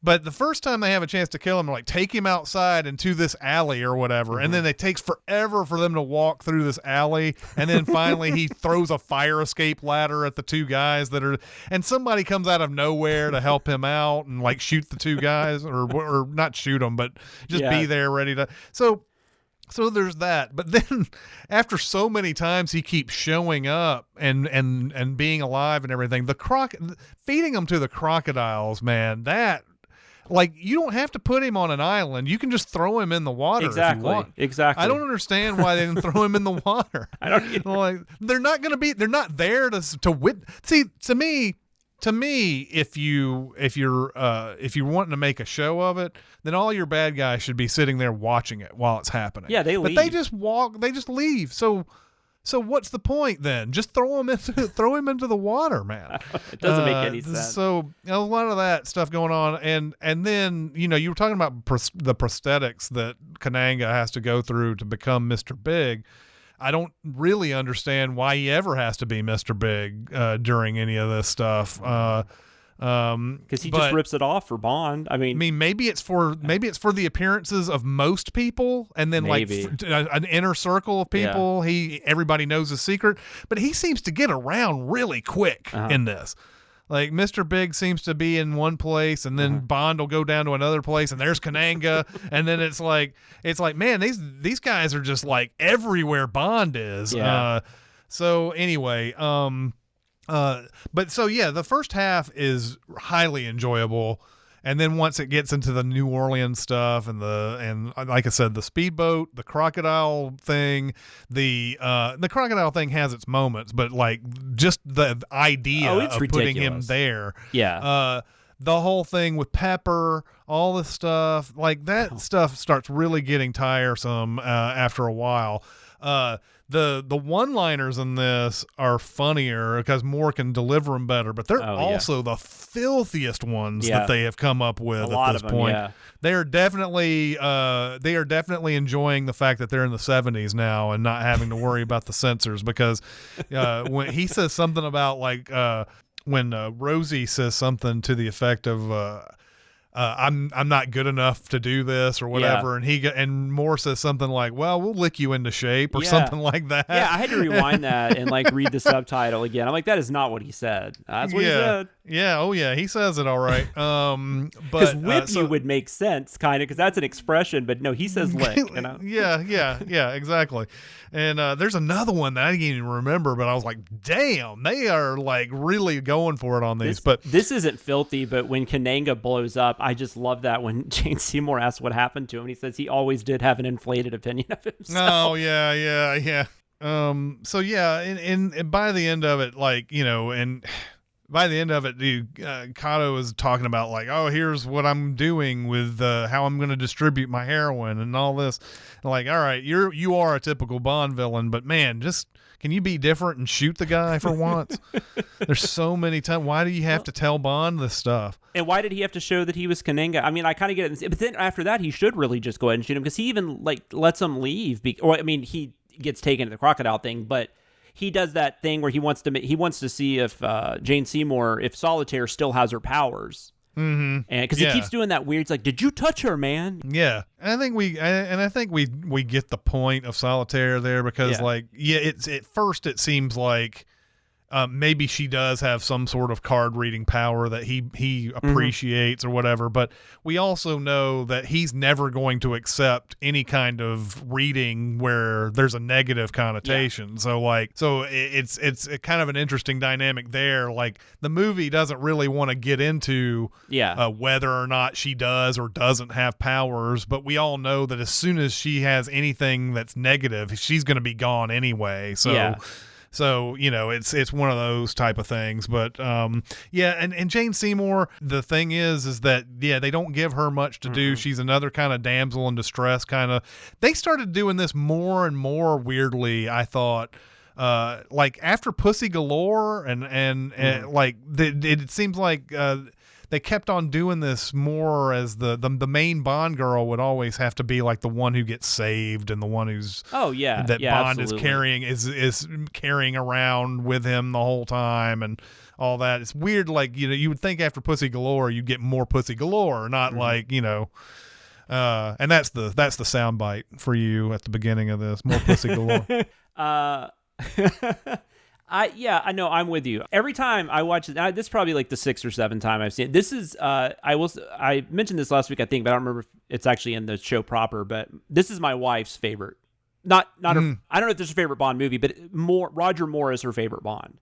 but the first time they have a chance to kill him, like take him outside into this alley or whatever, and then it takes forever for them to walk through this alley, and then finally he throws a fire escape ladder at the two guys and somebody comes out of nowhere to help him out and like shoot the two guys or not shoot them, but just be there ready to. So there's that. But then after so many times he keeps showing up and being alive and everything, feeding him to the crocodiles, man, that. Like, you don't have to put him on an island. You can just throw him in the water if you want. Exactly. I don't understand why they didn't throw him in the water. I don't either. Like, they're not there to see, to me, if you're wanting to make a show of it, then all your bad guys should be sitting there watching it while it's happening. Yeah, they leave. But they just leave. So what's the point then? Just throw him into the water, man. It doesn't make any sense. So a lot of that stuff going on, and then you were talking about the prosthetics that Kananga has to go through to become Mr. Big. I don't really understand why he ever has to be Mr. Big during any of this stuff. Because he just rips it off for Bond. I mean, maybe it's for the appearances of most people, and then maybe. like an inner circle of people. Everybody knows his secret, but he seems to get around really quick in this. Like Mr. Big seems to be in one place, and then Bond will go down to another place, and there's Kananga, and then it's like man, these guys are just like everywhere Bond is. Yeah. So anyway, but so yeah, the first half is highly enjoyable, and then once it gets into the New Orleans stuff and like I said, the speedboat, the crocodile thing, the crocodile thing has its moments, but like just the idea of ridiculous. Putting him there, the whole thing with Pepper, all this stuff, like that stuff starts really getting tiresome after a while. The one-liners in this are funnier because Moore can deliver them better, but they're also the filthiest ones that they have come up with at this point. Yeah. They are definitely enjoying the fact that they're in the 70s now and not having to worry about the censors, because when he says something about like when Rosie says something to the effect of I'm not good enough to do this or whatever, and Moore says something like, well, we'll lick you into shape or something like that. Yeah, I had to rewind that and like read the subtitle again. I'm like, that is not what he said. That's what he said. Yeah, oh yeah, he says it all right. Because whip you would make sense, kind of, because that's an expression, but no, he says lick. Yeah, exactly. And there's another one that I didn't even remember, but I was like, damn, they are like really going for it on these. But this isn't filthy, but when Kananga blows up, I just love that when Jane Seymour asks what happened to him, he says he always did have an inflated opinion of himself. Oh yeah. So yeah, and by the end of it, like, and by the end of it, Kato is talking about like, oh, here's what I'm doing with how I'm going to distribute my heroin and all this. And like, all right, you are a typical Bond villain, but man, just can you be different and shoot the guy for once? There's so many times. Why do you have to tell Bond this stuff? And why did he have to show that he was Kananga? I mean, I kind of get it, but then after that, he should really just go ahead and shoot him, because he even like lets him leave. He gets taken to the crocodile thing, but he does that thing where he wants to see if Jane Seymour, if Solitaire still has her powers. Mm-hmm. And because he keeps doing that weird, it's like, did you touch her, man? Yeah, I think we get the point of Solitaire there, because at first it seems like maybe she does have some sort of card reading power that he appreciates or whatever, but we also know that he's never going to accept any kind of reading where there's a negative connotation. So it's kind of an interesting dynamic there. Like, the movie doesn't really want to get into whether or not she does or doesn't have powers, but we all know that as soon as she has anything that's negative, she's going to be gone anyway. So, it's one of those type of things. But, and Jane Seymour, the thing is that, they don't give her much to do. She's another kind of damsel in distress kind of. They started doing this more and more weirdly, I thought, like after Pussy Galore and like it seems like they kept on doing this more as the main Bond girl would always have to be like the one who gets saved and the one who's Bond absolutely. is carrying around with him the whole time and all that. It's weird. Like, you would think after Pussy Galore you'd get more Pussy Galore, not like, and that's the soundbite for you at the beginning of this. More Pussy Galore. I know, I'm with you. Every time I watch it, this is probably like the 6th or 7th time I've seen it. This is I mentioned this last week, I think, but I don't remember if it's actually in the show proper, but this is my wife's favorite. Not her, I don't know if this is her favorite Bond movie, but Roger Moore is her favorite Bond.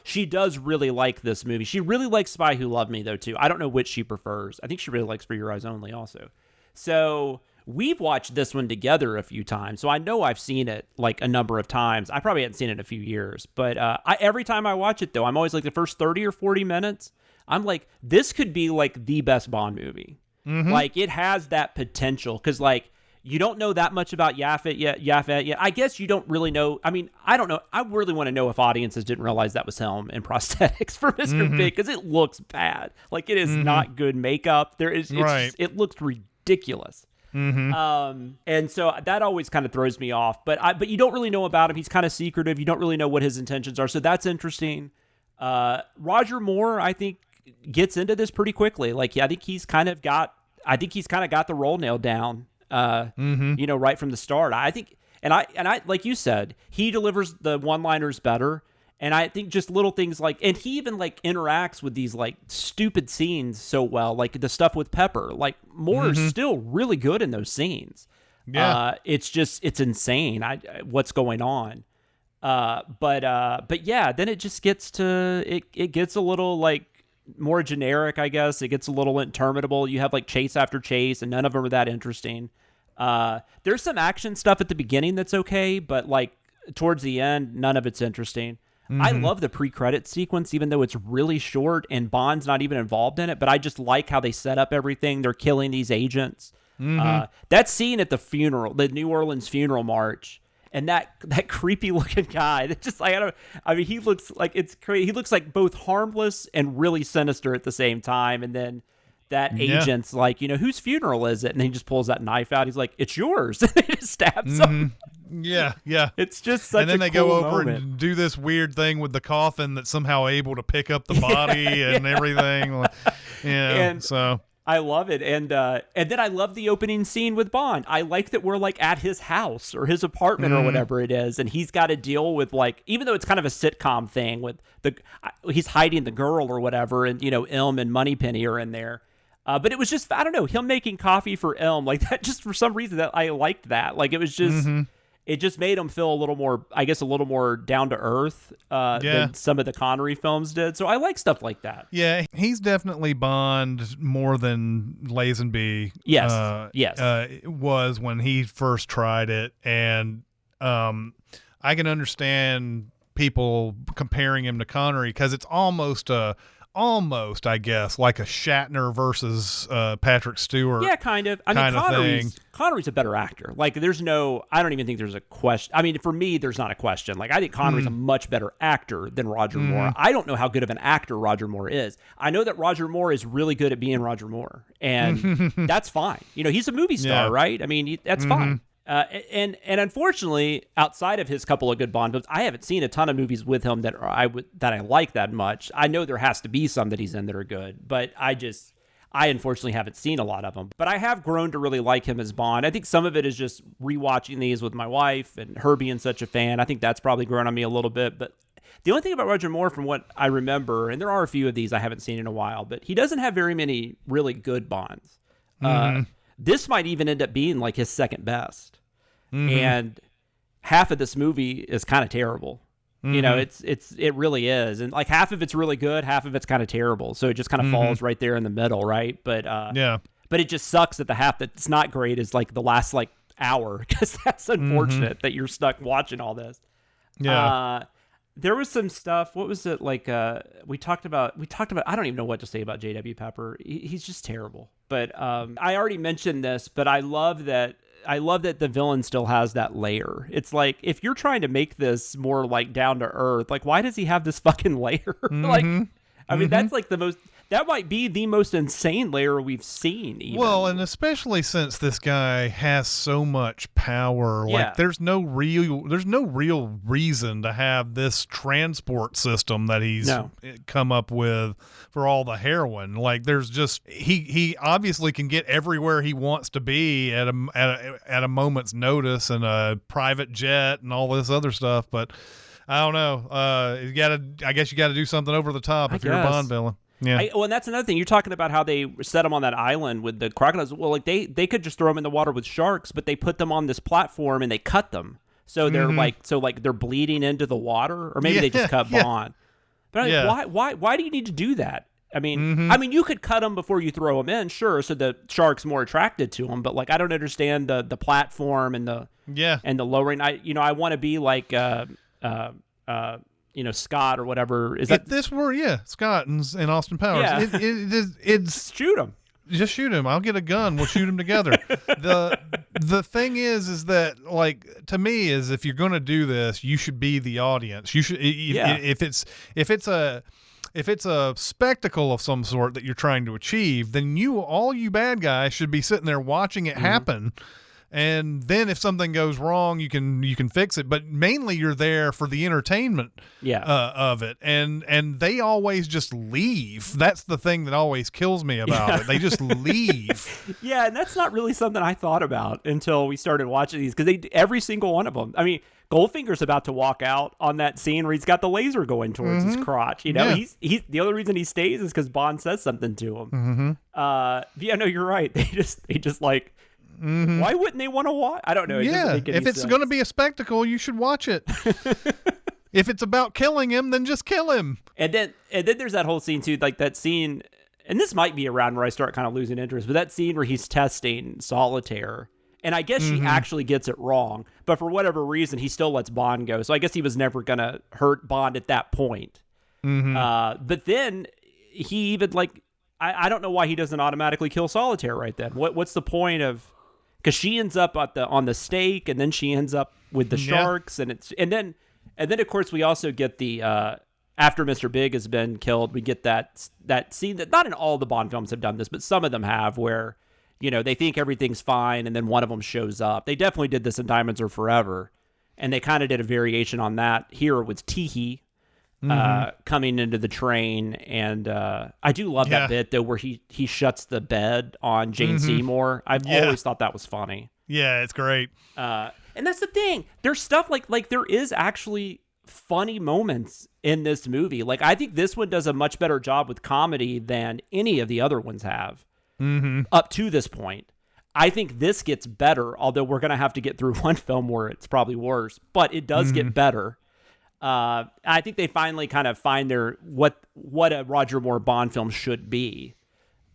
She does really like this movie. She really likes Spy Who Loved Me though too. I don't know which she prefers. I think she really likes For Your Eyes Only also. So we've watched this one together a few times, so I know I've seen it like a number of times. I probably hadn't seen it in a few years, but every time I watch it, though, I'm always like the first 30 or 40 minutes, I'm like, this could be like the best Bond movie. Like, it has that potential, because like, you don't know that much about Yaphet yet. I guess you don't really know. I mean, I don't know. I really want to know if audiences didn't realize that was him in prosthetics for Mr. Big, because it looks bad. Like, it is not good makeup. It looks ridiculous. And so that always kind of throws me off, but you don't really know about him. He's kind of secretive. You don't really know what his intentions are. So that's interesting. Roger Moore, I think, gets into this pretty quickly. Like, I think he's kind of got the role nailed down, right from the start. I think, and I, like you said, he delivers the one-liners better. And I think just little things like, and he even like interacts with these like stupid scenes so well, like the stuff with Pepper. Like, Moore is still really good in those scenes. Yeah, it's insane. What's going on. But yeah, then it just gets to it gets a little like more generic, I guess. It gets a little interminable. You have like chase after chase, and none of them are that interesting. There's some action stuff at the beginning that's okay, but like towards the end, none of it's interesting. I love the pre-credit sequence, even though it's really short and Bond's not even involved in it, but I just like how they set up everything. They're killing these agents. That scene at the funeral, the New Orleans funeral march, and that creepy looking guy, that just like, he looks like it's crazy. He looks like both harmless and really sinister at the same time. And then that agent's like, whose funeral is it? And he just pulls that knife out. He's like, it's yours. And he just stabs him. Yeah. It's just such a cool moment. And then they go over and do this weird thing with the coffin that's somehow able to pick up the body and everything. So I love it. And then I love the opening scene with Bond. I like that we're like at his house or his apartment or whatever it is. And he's got to deal with like, even though it's kind of a sitcom thing with he's hiding the girl or whatever. And, Ilm and Moneypenny are in there. But it was just, I don't know, him making coffee for Ilm like that, just for some reason that I liked that. Like, it was just, it just made him feel a little more, I guess, a little more down to earth than some of the Connery films did. So I like stuff like that. Yeah, he's definitely Bond more than Lazenby. Was when he first tried it, and I can understand people comparing him to Connery because it's almost, I guess, like a Shatner versus Patrick Stewart. Yeah, kind of. I mean, Connery's a better actor. Like, I don't even think there's a question. I mean, for me, there's not a question. Like, I think Connery's a much better actor than Roger Moore. I don't know how good of an actor Roger Moore is. I know that Roger Moore is really good at being Roger Moore, and that's fine. He's a movie star, right? I mean, that's fine. And unfortunately, outside of his couple of good Bond films, I haven't seen a ton of movies with him that I like that much. I know there has to be some that he's in that are good, but I unfortunately haven't seen a lot of them. But I have grown to really like him as Bond. I think some of it is just rewatching these with my wife and her being such a fan. I think that's probably grown on me a little bit. But the only thing about Roger Moore, from what I remember, and there are a few of these I haven't seen in a while, but he doesn't have very many really good Bonds. This might even end up being like his second best. And half of this movie is kind of terrible. It really is. And like half of it's really good, half of it's kind of terrible. So it just kind of falls right there in the middle, right? But but it just sucks that the half that's not great is like the last like hour, because that's unfortunate that you're stuck watching all this. There was some stuff. What was it like? We talked about. I don't even know what to say about J.W. Pepper. He's just terrible. But I already mentioned this. But I love that I love that the villain still has that layer. It's like, if you're trying to make this more like down to earth, like, why does he have this fucking layer? Like, I mean, that's like that might be the most insane layer we've seen. Even. Well, and especially since this guy has so much power, like there's no real reason to have this transport system that he's come up with for all the heroin. Like, there's just he obviously can get everywhere he wants to be at a moment's notice, and a private jet and all this other stuff. But I don't know. I guess you got to do something over the top if you're a Bond villain. Yeah. Well, and that's another thing. You're talking about how they set them on that island with the crocodiles. Well, like they could just throw them in the water with sharks, but they put them on this platform and they cut them. So they're they're bleeding into the water, or maybe they just cut Bond. But why do you need to do that? I mean, you could cut them before you throw them in, sure, so the shark's more attracted to them. But like, I don't understand the platform and the lowering. I want to be like Scott or whatever. Scott and Austin Powers. Yeah. It's shoot him. Just shoot him. I'll get a gun. We'll shoot him together. The thing is that, like, to me, is if you're going to do this, you should be the audience. You should if it's a spectacle of some sort that you're trying to achieve, then all you bad guys should be sitting there watching it happen. And then if something goes wrong, you can fix it. But mainly you're there for the entertainment of it. And they always just leave. That's the thing that always kills me about it. They just leave. Yeah, and that's not really something I thought about until we started watching these. Because every single one of them. I mean, Goldfinger's about to walk out on that scene where he's got the laser going towards his crotch. You know, he's the only reason he stays is because Bond says something to him. No, you're right. They just like... Why wouldn't they want to watch? I don't know. If it's going to be a spectacle, you should watch it. If it's about killing him, then just kill him. And then there's that whole scene too, like that scene, and this might be around where I start kind of losing interest, but that scene where he's testing solitaire, and I guess she actually gets it wrong, but for whatever reason, he still lets Bond go. So I guess he was never going to hurt Bond at that point. But then he even like, I don't know why he doesn't automatically kill solitaire right then. What's the point of? Because she ends up on the stake, and then she ends up with the sharks, and then of course we also get the after Mr. Big has been killed, we get that scene that not in all the Bond films have done this, but some of them have, where they think everything's fine, and then one of them shows up. They definitely did this in Diamonds Are Forever, and they kind of did a variation on that here with Teehee coming into the train, and I do love that bit though where he shuts the bed on Jane Seymour. I've always thought that was funny. Yeah, it's great. And that's the thing. There's stuff like there is actually funny moments in this movie. Like, I think this one does a much better job with comedy than any of the other ones have up to this point. I think this gets better, although we're going to have to get through one film where it's probably worse, but it does get better. I think they finally kind of find what a Roger Moore Bond film should be.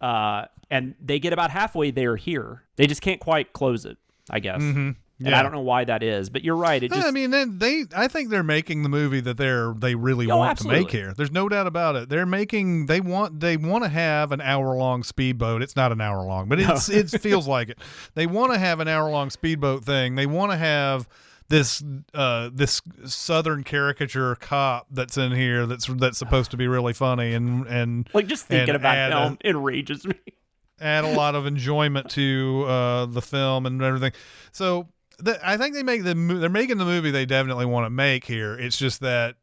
And they get about halfway there here. They just can't quite close it, I guess. And I don't know why that is, but you're right. I think they're making the movie that they really want to make here. There's no doubt about it. They want to have an hour-long speedboat. It's not an hour long, but it feels like it. They want to have an hour-long speedboat thing. They want to have this southern caricature cop that's in here that's supposed to be really funny and like, just thinking about it enrages me. Add a lot of enjoyment to the film and everything. So I think they're making the movie they definitely want to make here. It's just that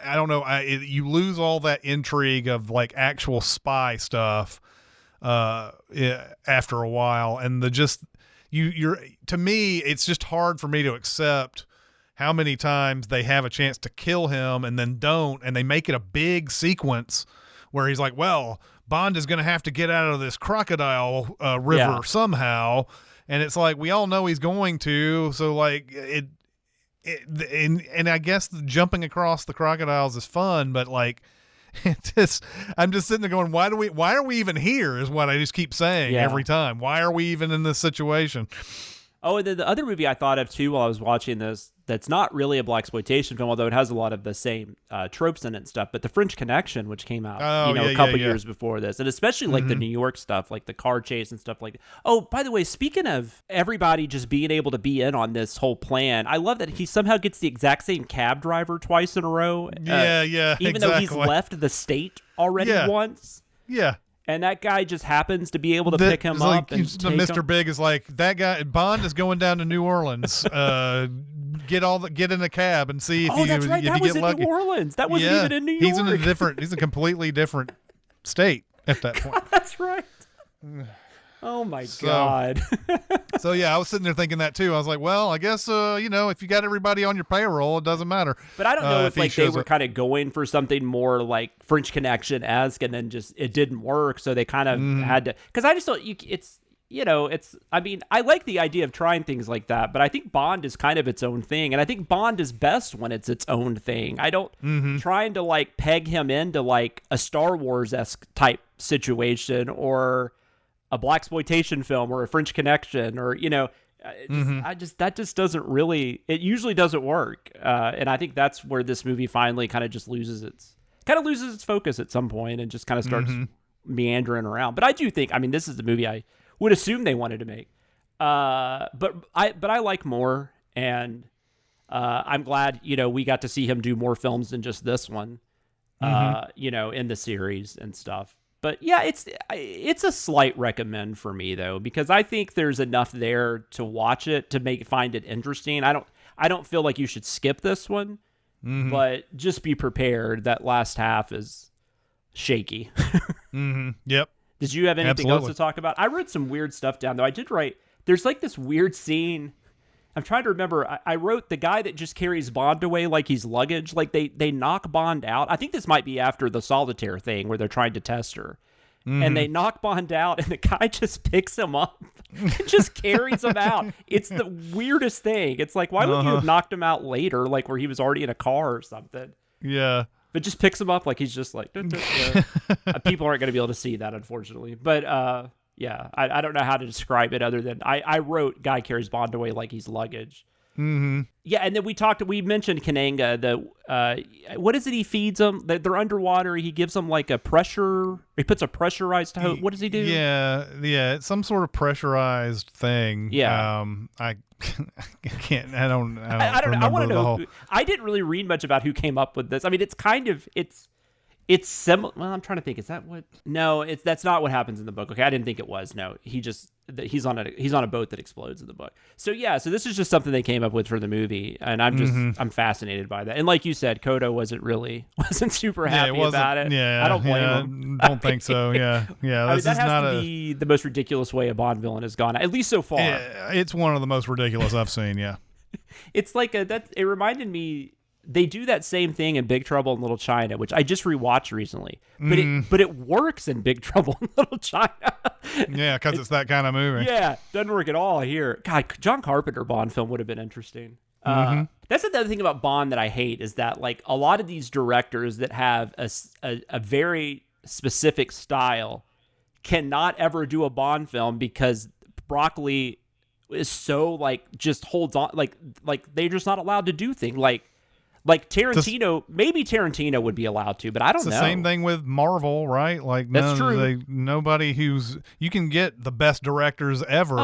I don't know. You lose all that intrigue of like actual spy stuff after a while, and to me, it's just hard for me to accept how many times they have a chance to kill him and then don't, and they make it a big sequence where he's like, well, Bond is going to have to get out of this crocodile river somehow. And it's like, we all know he's going to, so like and I guess jumping across the crocodiles is fun, but like, I'm just sitting there going, why are we even here is what I just keep saying every time. Why are we even in this situation? Oh, and then the other movie I thought of too while I was watching this that's not really a blaxploitation film, although it has a lot of the same tropes in it and stuff. But The French Connection, which came out a couple years before this, and especially like the New York stuff, like the car chase and stuff like that. Oh, by the way, speaking of everybody just being able to be in on this whole plan, I love that he somehow gets the exact same cab driver twice in a row. Even though he's left the state already once. Yeah. And that guy just happens to be able to pick him up. And Mr. him. Big is like, that guy, Bond is going down to New Orleans. Get in a cab and see if you that's right. if That you was get in lucky. New Orleans. That wasn't even in New York. He's a completely different state at that point. That's right. Oh my God. So yeah, I was sitting there thinking that too. I was like, well, I guess if you got everybody on your payroll, it doesn't matter. But I don't know if like they were up. kind of going for something more like French Connection-esque, and then just it didn't work, so they kind of had to. Because I just don't. I mean, I like the idea of trying things like that, but I think Bond is kind of its own thing, and I think Bond is best when it's its own thing. I don't trying to like peg him into like a Star Wars-esque type situation or a blaxploitation film or a French Connection or that just doesn't really. It usually doesn't work, and I think that's where this movie finally kind of just loses its focus at some point and just kind of starts meandering around. But I do think, I mean, this is the movie I would assume they wanted to make, but I like more, and I'm glad we got to see him do more films than just this one, in the series and stuff. But yeah, it's a slight recommend for me though, because I think there's enough there to watch it to find it interesting. I don't feel like you should skip this one, but just be prepared. That last half is shaky. Yep. Did you have anything else to talk about? I wrote some weird stuff down though. I did write. There's like this weird scene. I'm trying to remember. I wrote the guy that just carries Bond away like he's luggage. Like they knock Bond out. I think this might be after the solitaire thing where they're trying to test her. And they knock Bond out, and the guy just picks him up and just carries him out. It's the weirdest thing. It's like, why wouldn't you have knocked him out later, like where he was already in a car or something? Yeah. But just picks him up like he's just like, people aren't going to be able to see that, unfortunately. But yeah, I don't know how to describe it other than I wrote guy carries Bond away like he's luggage. Yeah, and then we mentioned Kananga. What is it he feeds them? They're underwater. He gives them like he puts a pressurized hose. What does he do? Yeah, it's some sort of pressurized thing. Yeah. I can't. I don't know. I want to know. I didn't really read much about who came up with this. I mean, it's kind of it's similar. Well, I'm trying to think. Is that what? No, that's not what happens in the book. Okay, I didn't think it was. No, he's on a boat that explodes in the book. So yeah, so this is just something they came up with for the movie, and I'm fascinated by that. And like you said, Kodo wasn't super happy about it. Yeah, I don't blame him. Don't think so. Yeah. This that is not to be the most ridiculous way a Bond villain has gone, at least so far. It's one of the most ridiculous I've seen. Yeah. It's like it reminded me. They do that same thing in Big Trouble in Little China, which I just rewatched recently. But it works in Big Trouble in Little China. Yeah, because it's that kind of movie. Yeah, doesn't work at all here. God, John Carpenter Bond film would have been interesting. That's the other thing about Bond that I hate is that like a lot of these directors that have a very specific style cannot ever do a Bond film because Broccoli is so like just holds on like they're just not allowed to do things like Tarantino. Maybe Tarantino would be allowed to, but I don't know. It's the same thing with Marvel, right? Like that's true. Nobody you can get the best directors ever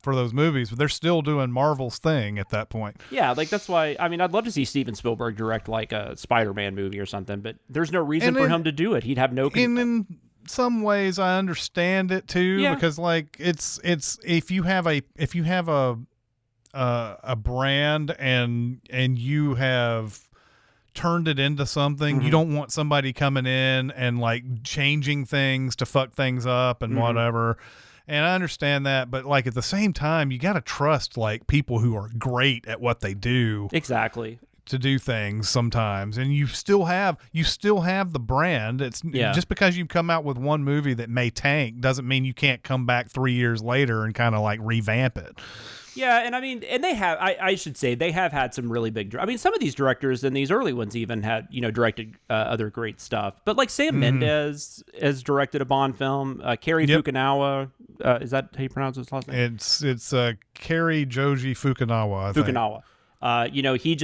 for those movies, but they're still doing Marvel's thing at that point. Yeah, like that's why. I mean, I'd love to see Steven Spielberg direct like a Spider-Man movie or something, but there's no reason for him to do it. He'd have no. And in some ways, I understand it too, because like it's if you have a brand and you have turned it into something, you don't want somebody coming in and like changing things to fuck things up and whatever. And I understand that, but like at the same time, you got to trust like people who are great at what they do. Exactly. To do things sometimes, and you still have the brand. It's just because you come out with one movie that may tank doesn't mean you can't come back 3 years later and kind of like revamp it. Yeah, and I mean, and they have. I should say they have had some really big. I mean, some of these directors and these early ones even had directed other great stuff. But like Sam Mendes has directed a Bond film. Cary Fukunaga, is that how you pronounce his last name? It's Cary Joji Fukunaga. I think. He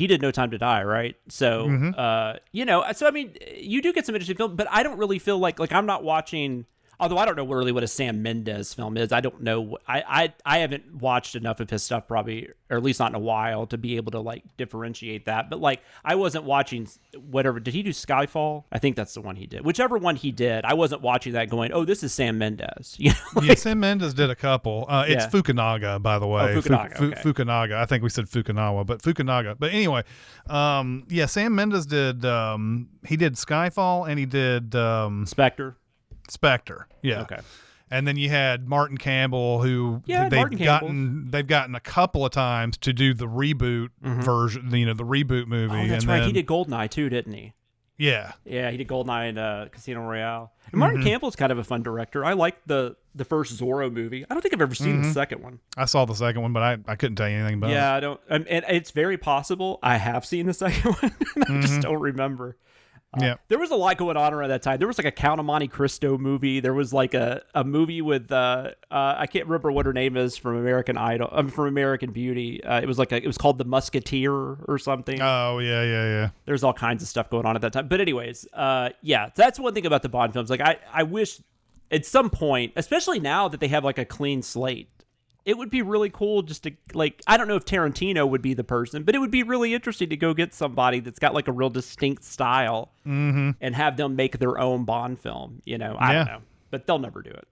did No Time to Die, right? So, so I mean, you do get some interesting films, but I don't really feel like I'm not watching. Although I don't know really what a Sam Mendes film is. I don't know. I haven't watched enough of his stuff probably, or at least not in a while, to be able to differentiate that. But I wasn't watching whatever. Did he do Skyfall? I think that's the one he did. Whichever one he did, I wasn't watching that going, oh, this is Sam Mendes. Yeah, Sam Mendes did a couple. It's Fukunaga, by the way. Oh, Fukunaga. Okay. Fukunaga. I think we said Fukunawa, but Fukunaga. But anyway, Sam Mendes did. He did Skyfall and he did Spectre, yeah. Okay. And then you had Martin Campbell, who they've gotten a couple of times to do the reboot version, the reboot movie. Oh, that's right. He did Goldeneye too, didn't he? Yeah. Yeah, he did Goldeneye and Casino Royale. And Martin Campbell's kind of a fun director. I like the first Zorro movie. I don't think I've ever seen the second one. I saw the second one, but I couldn't tell you anything about it. Yeah, I don't. And it's very possible I have seen the second one, and I just don't remember. There was a lot going on around that time. There was a Count of Monte Cristo movie. There was a movie with I can't remember what her name is from American Idol. From American Beauty. It was called The Musketeer or something. Oh yeah. There's all kinds of stuff going on at that time. But anyways, that's one thing about the Bond films. I wish at some point, especially now that they have a clean slate, it would be really cool just to I don't know if Tarantino would be the person, but it would be really interesting to go get somebody that's got a real distinct style and have them make their own Bond film. I don't know, but they'll never do it.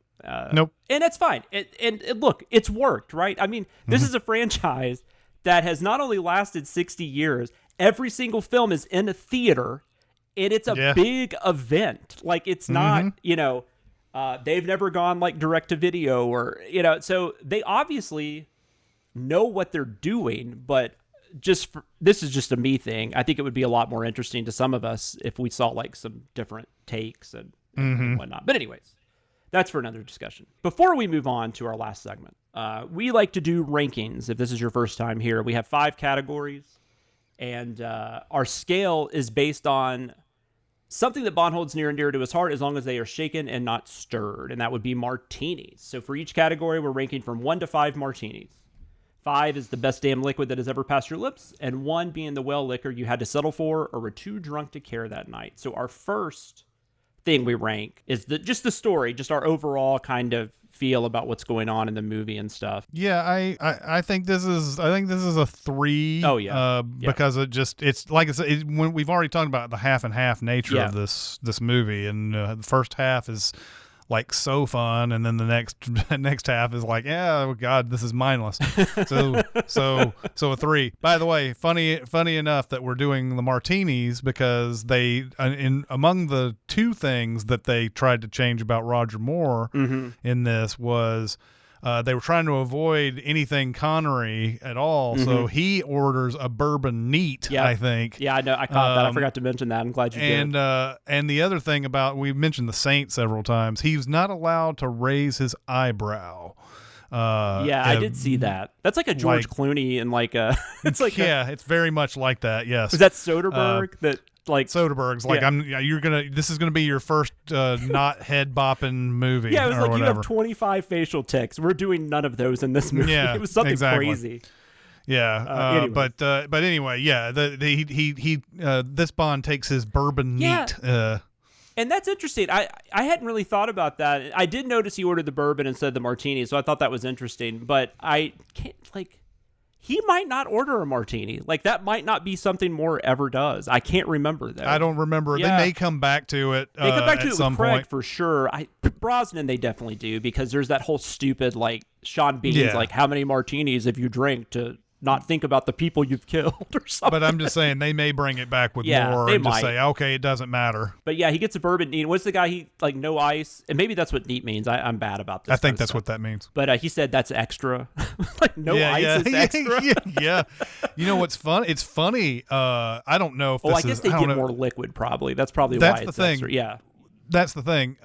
Nope. And that's fine. And look, it's worked, right? I mean, this is a franchise that has not only lasted 60 years, every single film is in a theater and it's a big event. It's not, they've never gone direct to video or, so they obviously know what they're doing, but this is just a me thing. I think it would be a lot more interesting to some of us if we saw some different takes and whatnot. But anyways, that's for another discussion. Before we move on to our last segment, we like to do rankings. If this is your first time here, we have 5 categories and our scale is based on something that Bond holds near and dear to his heart as long as they are shaken and not stirred, and that would be martinis. So for each category, we're ranking from 1 to 5 martinis. 5 is the best damn liquid that has ever passed your lips, and 1 being the well liquor you had to settle for or were too drunk to care that night. So our first thing we rank is just the story, just our overall kind of feel about what's going on in the movie and stuff. Yeah, I think this is a 3. Oh yeah, because it's like I said, when we've already talked about the half and half nature of this movie, and the first half is so fun, and then the next half is oh god, this is mindless. So a 3. By the way, funny enough that we're doing the martinis because they among the 2 things that they tried to change about Roger Moore in this was they were trying to avoid anything Connery at all, so he orders a bourbon neat. I think. Yeah, I know. I caught that. I forgot to mention that. I'm glad you did. And the other thing about, we mentioned the Saint several times. He's not allowed to raise his eyebrow. I did see that. That's like a George Clooney and it's it's very much like that. Yes. Was that Soderbergh that? Soderbergh's this is gonna be your first not head bopping movie. Yeah, it was or whatever. You have 25 facial tics. We're doing none of those in this movie. Yeah, it was something crazy. Yeah, but anyway, this Bond takes his bourbon neat. And that's interesting. I hadn't really thought about that. I did notice he ordered the bourbon instead of the martini, so I thought that was interesting. But I can't he might not order a martini. That might not be something Moore ever does. I can't remember that. I don't remember. Yeah. They may come back to it. They come back to at it some with Craig point for sure. Brosnan, they definitely do, because there's that whole stupid Sean Bean's how many martinis have you drank to not think about the people you've killed or something. But I'm just saying they may bring it back with more and just say, okay, it doesn't matter. But yeah, he gets a bourbon neat. What's the guy no ice? And maybe that's what neat means. I'm bad about this. I think that's what that means. But he said that's extra. Ice is extra. Yeah. You know what's fun? It's funny. I don't know if this is... I guess they get more liquid probably. That's probably why it's extra. Yeah. That's the thing.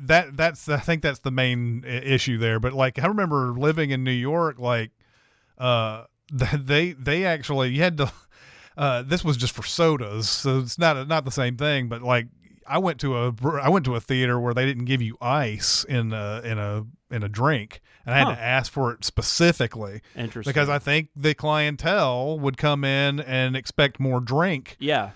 That's I think that's the main issue there. But I remember living in New York, they actually, you had to this was just for sodas, so it's not the same thing, but I went to a theater where they didn't give you ice in a drink, and I had to ask for it specifically. Interesting. Because I think the clientele would come in and expect more drink. Yeah.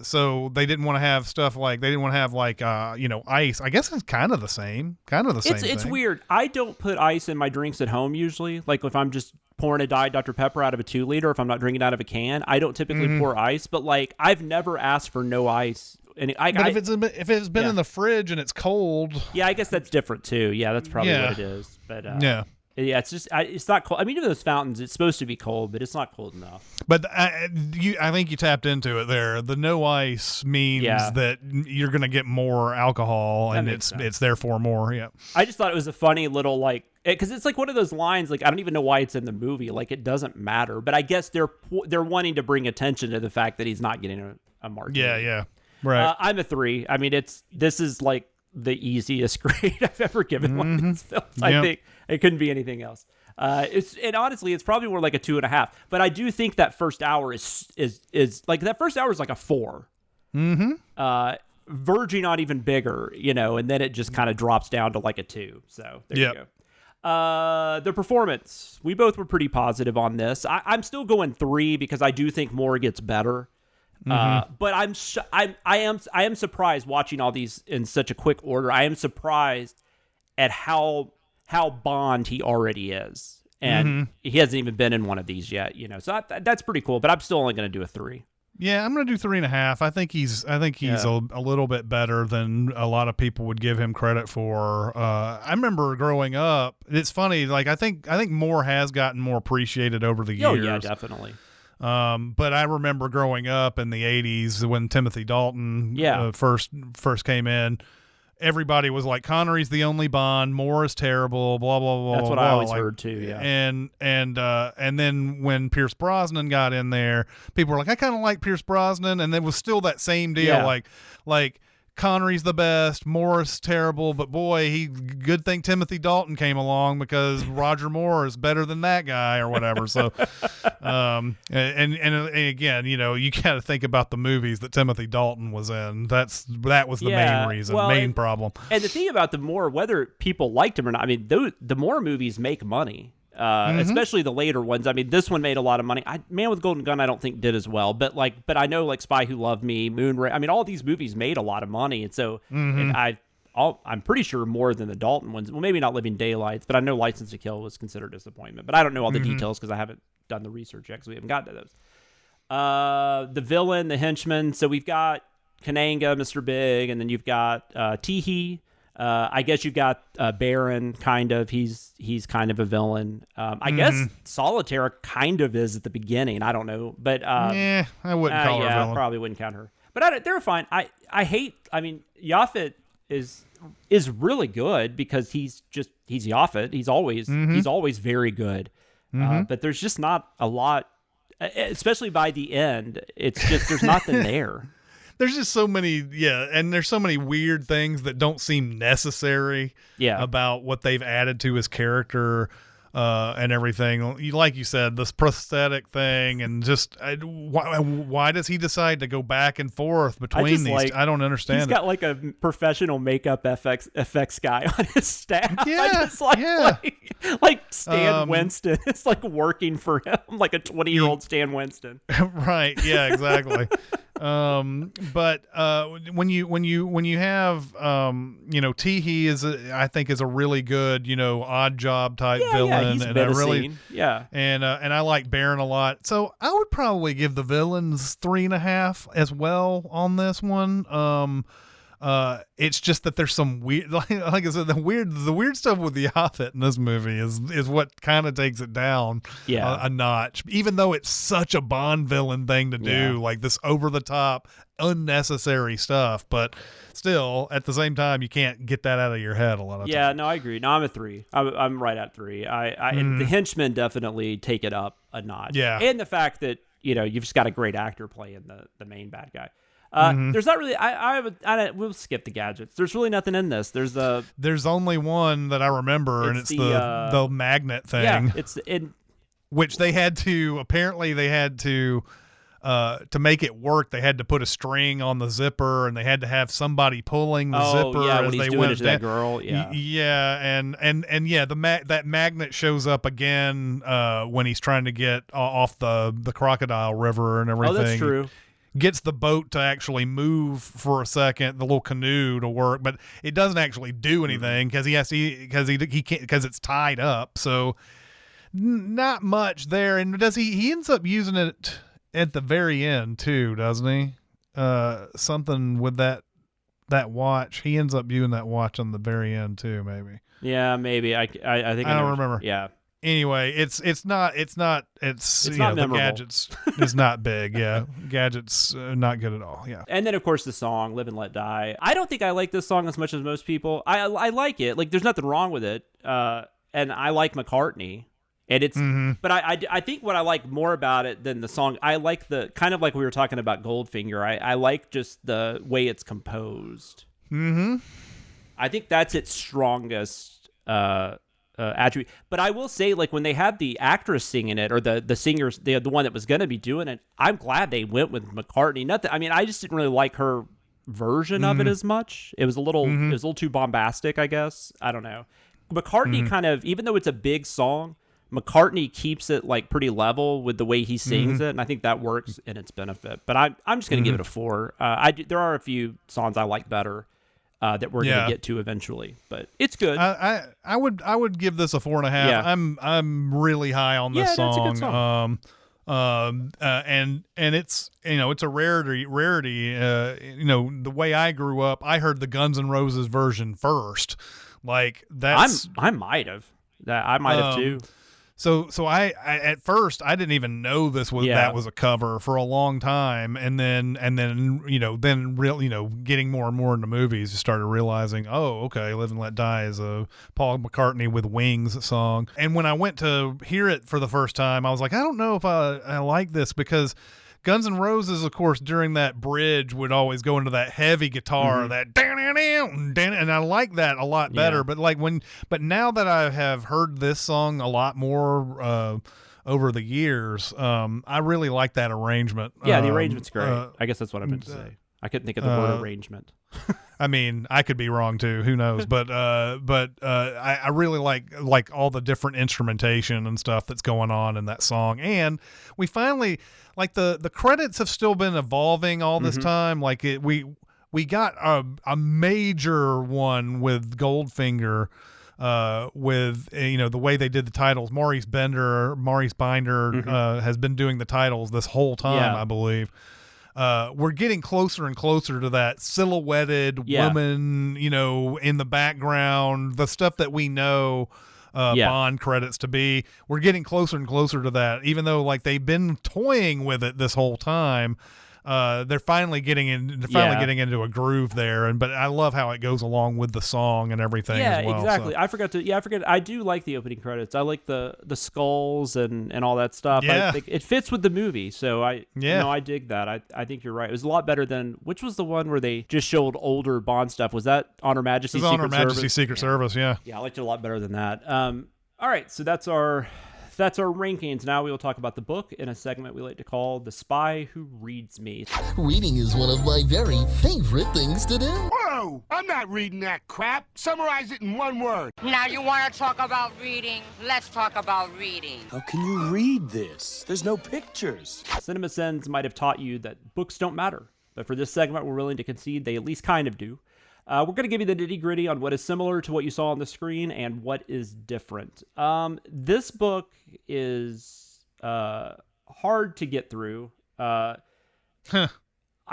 So they didn't want to have stuff like ice. I guess it's kind of the same. It's thing. weird. I don't put ice in my drinks at home usually. Like if I'm just pouring a Diet Dr. Pepper out of a 2-liter, if I'm not drinking out of a can, I don't typically pour ice. But like I've never asked for no ice. And if it's been in the fridge and it's cold, yeah, I guess that's different too. Yeah, that's probably what it is. But yeah, it's just it's not cold. I mean, even those fountains, it's supposed to be cold, but it's not cold enough. But I think you tapped into it there. The no ice means that you're going to get more alcohol, and it's therefore more. Yeah, I just thought it was a funny little because it's like one of those lines. Like I don't even know why it's in the movie. Like it doesn't matter. But I guess they're wanting to bring attention to the fact that he's not getting a martini. Yeah. Right. I'm a 3. I mean, this is like the easiest grade I've ever given one of these films. I think it couldn't be anything else. And honestly, it's probably more like a 2.5. But I do think that first hour is like that first hour is like a 4. Mm-hmm. Verging on even bigger, and then it just kind of drops down to like a 2. So there you go. The performance, we both were pretty positive on this. I'm still going 3 because I do think more gets better. But I am surprised watching all these in such a quick order. I am surprised at how Bond he already is, and he hasn't even been in one of these yet. So that's pretty cool. But I'm still only going to do a 3. Yeah, I'm going to do 3.5. I think he's a little bit better than a lot of people would give him credit for. I remember growing up. It's funny. Like I think Moore has gotten more appreciated over the years. Oh yeah, definitely. But I remember growing up in the 80s when Timothy Dalton first came in, everybody was like, Connery's the only Bond, Moore is terrible, blah, blah, blah. That's what I always heard too, yeah. And then when Pierce Brosnan got in there, people were like, I kind of like Pierce Brosnan, and there was still that same deal, like Connery's the best, Moore's terrible, but boy, good thing Timothy Dalton came along because Roger Moore is better than that guy or whatever. So, and again, you got to think about the movies that Timothy Dalton was in. That was the main reason, main problem. And the thing about the Moore, whether people liked him or not, I mean, the Moore movies make money. Especially the later ones. I mean, this one made a lot of money. Man with Golden Gun, I don't think did as well. But I know like Spy Who Loved Me, Moonraker. I mean, all these movies made a lot of money, and so and I'm pretty sure more than the Dalton ones. Well, maybe not Living Daylights, but I know License to Kill was considered a disappointment. But I don't know all the details because I haven't done the research yet because we haven't gotten to those. The villain, the henchman. So we've got Kananga, Mr. Big, and then you've got Teehee. I guess you've got Baron, kind of. He's kind of a villain. I guess Solitaire kind of is at the beginning. I don't know, but I wouldn't call her a villain. Probably wouldn't count her. But they're fine. I mean, Yaphet is really good because he's Yaphet. He's always very good. But there's just not a lot, especially by the end. It's just there's nothing there. There's just so many, and there's so many weird things that don't seem necessary about what they've added to his character and everything. Like you said, this prosthetic thing, and just why does he decide to go back and forth between these? I don't understand. He's got like a professional makeup effects guy on his staff. Yeah, like Stan Winston. It's like working for him, like a 20-year-old Stan Winston. Right. Yeah. Exactly. But when you have Teehee I think is a really good odd job type villain, he's and I like Baron a lot, so I would probably give the villains 3.5 as well on this one. It's just that there's some weird, like I said, the weird stuff with the Yaphet in this movie is what kind of takes it down a notch, even though it's such a Bond villain thing to do, like this over the top, unnecessary stuff. But still, at the same time, you can't get that out of your head a lot of times. Yeah, no, I agree. No, I'm a 3. I'm right at 3. And the henchmen definitely take it up a notch. Yeah, and the fact that you've just got a great actor playing the main bad guy. There's not really. We'll skip the gadgets. There's really nothing in this. There's only one that I remember, and it's the magnet thing. Yeah, it's in which they had to to make it work, they had to put a string on the zipper, and they had to have somebody pulling the zipper yeah, as when he's they doing went it to that girl. Yeah, yeah, and yeah, that magnet shows up again when he's trying to get off the Crocodile River and everything. Oh, that's true. Gets the boat to actually move for a second, the little canoe to work, but it doesn't actually do anything because he can't, because it's tied up. So not much there. And does he ends up using it at the very end too, doesn't he? Something with that watch. He ends up using that watch on the very end too, maybe. Yeah, maybe. I think I don't remember. Yeah. Anyway, it's not not the memorable. Gadgets is not big. Yeah. Gadgets not good at all. Yeah. And then of course the song "Live and Let Die." I don't think I like this song as much as most people. I like it. Like, there's nothing wrong with it. And I like McCartney. And it's, but I think what I like more about it than the song, I like the kind of like we were talking about Goldfinger. I like just the way it's composed. Mm-hmm. I think that's its strongest attribute. But I will say, like, when they had the actress singing it, or the singers, the one that was going to be doing it, I'm glad they went with McCartney. Nothing. I mean, I just didn't really like her version of it as much. It was a little too bombastic, I guess. I don't know. McCartney kind of, even though it's a big song, McCartney keeps it like pretty level with the way he sings it, and I think that works in its benefit. But I'm just going to give it a 4. There are a few songs I like better that we're going to get to eventually, but it's good. I would give this a 4.5. Yeah. I'm really high on this song. That's a good song. And it's, it's a rarity. The way I grew up, I heard the Guns N' Roses version first. Like, that's I might have too. So I at first I didn't even know that was a cover for a long time, and then getting more and more into movies, started realizing, oh, okay, "Live and Let Die" is a Paul McCartney with Wings song. And when I went to hear it for the first time, I was like, I don't know if I like this, because Guns N' Roses, of course, during that bridge would always go into that heavy guitar, that down, and I like that a lot better. Yeah. But now that I have heard this song a lot more over the years, I really like that arrangement. Yeah, the arrangement's great. I guess that's what I meant to say. I couldn't think of the word arrangement. I mean, I could be wrong too. Who knows? But I really like all the different instrumentation and stuff that's going on in that song. And we finally, like, the credits have still been evolving all this time. Like, we got a major one with Goldfinger, with the way they did the titles. Maurice Binder has been doing the titles this whole time, I believe. We're getting closer and closer to that silhouetted woman, in the background, the stuff that we know Bond credits to be. We're getting closer and closer to that, even though, like, they've been toying with it this whole time. They're finally getting into a groove there, but I love how it goes along with the song and everything as well. Exactly. So. I do like the opening credits. I like the skulls and all that stuff. Yeah. I think it fits with the movie, so I dig that. I think you're right. It was a lot better than, which was the one where they just showed older Bond stuff? Was that On Her Majesty's Secret Service? On Her Majesty's Secret Service, yeah. Yeah, I liked it a lot better than that. All right, so that's our rankings. Now we will talk about the book in a segment we like to call The Spy Who Reads Me. Reading is one of my very favorite things to do. Whoa! I'm not reading that crap. Summarize it in one word. Now you want to talk about reading? Let's talk about reading. How can you read this? There's no pictures. Cinemasins might have taught you that books don't matter, but for this segment, we're willing to concede they at least kind of do. We're going to give you the nitty-gritty on what is similar to what you saw on the screen and what is different. This book is hard to get through. I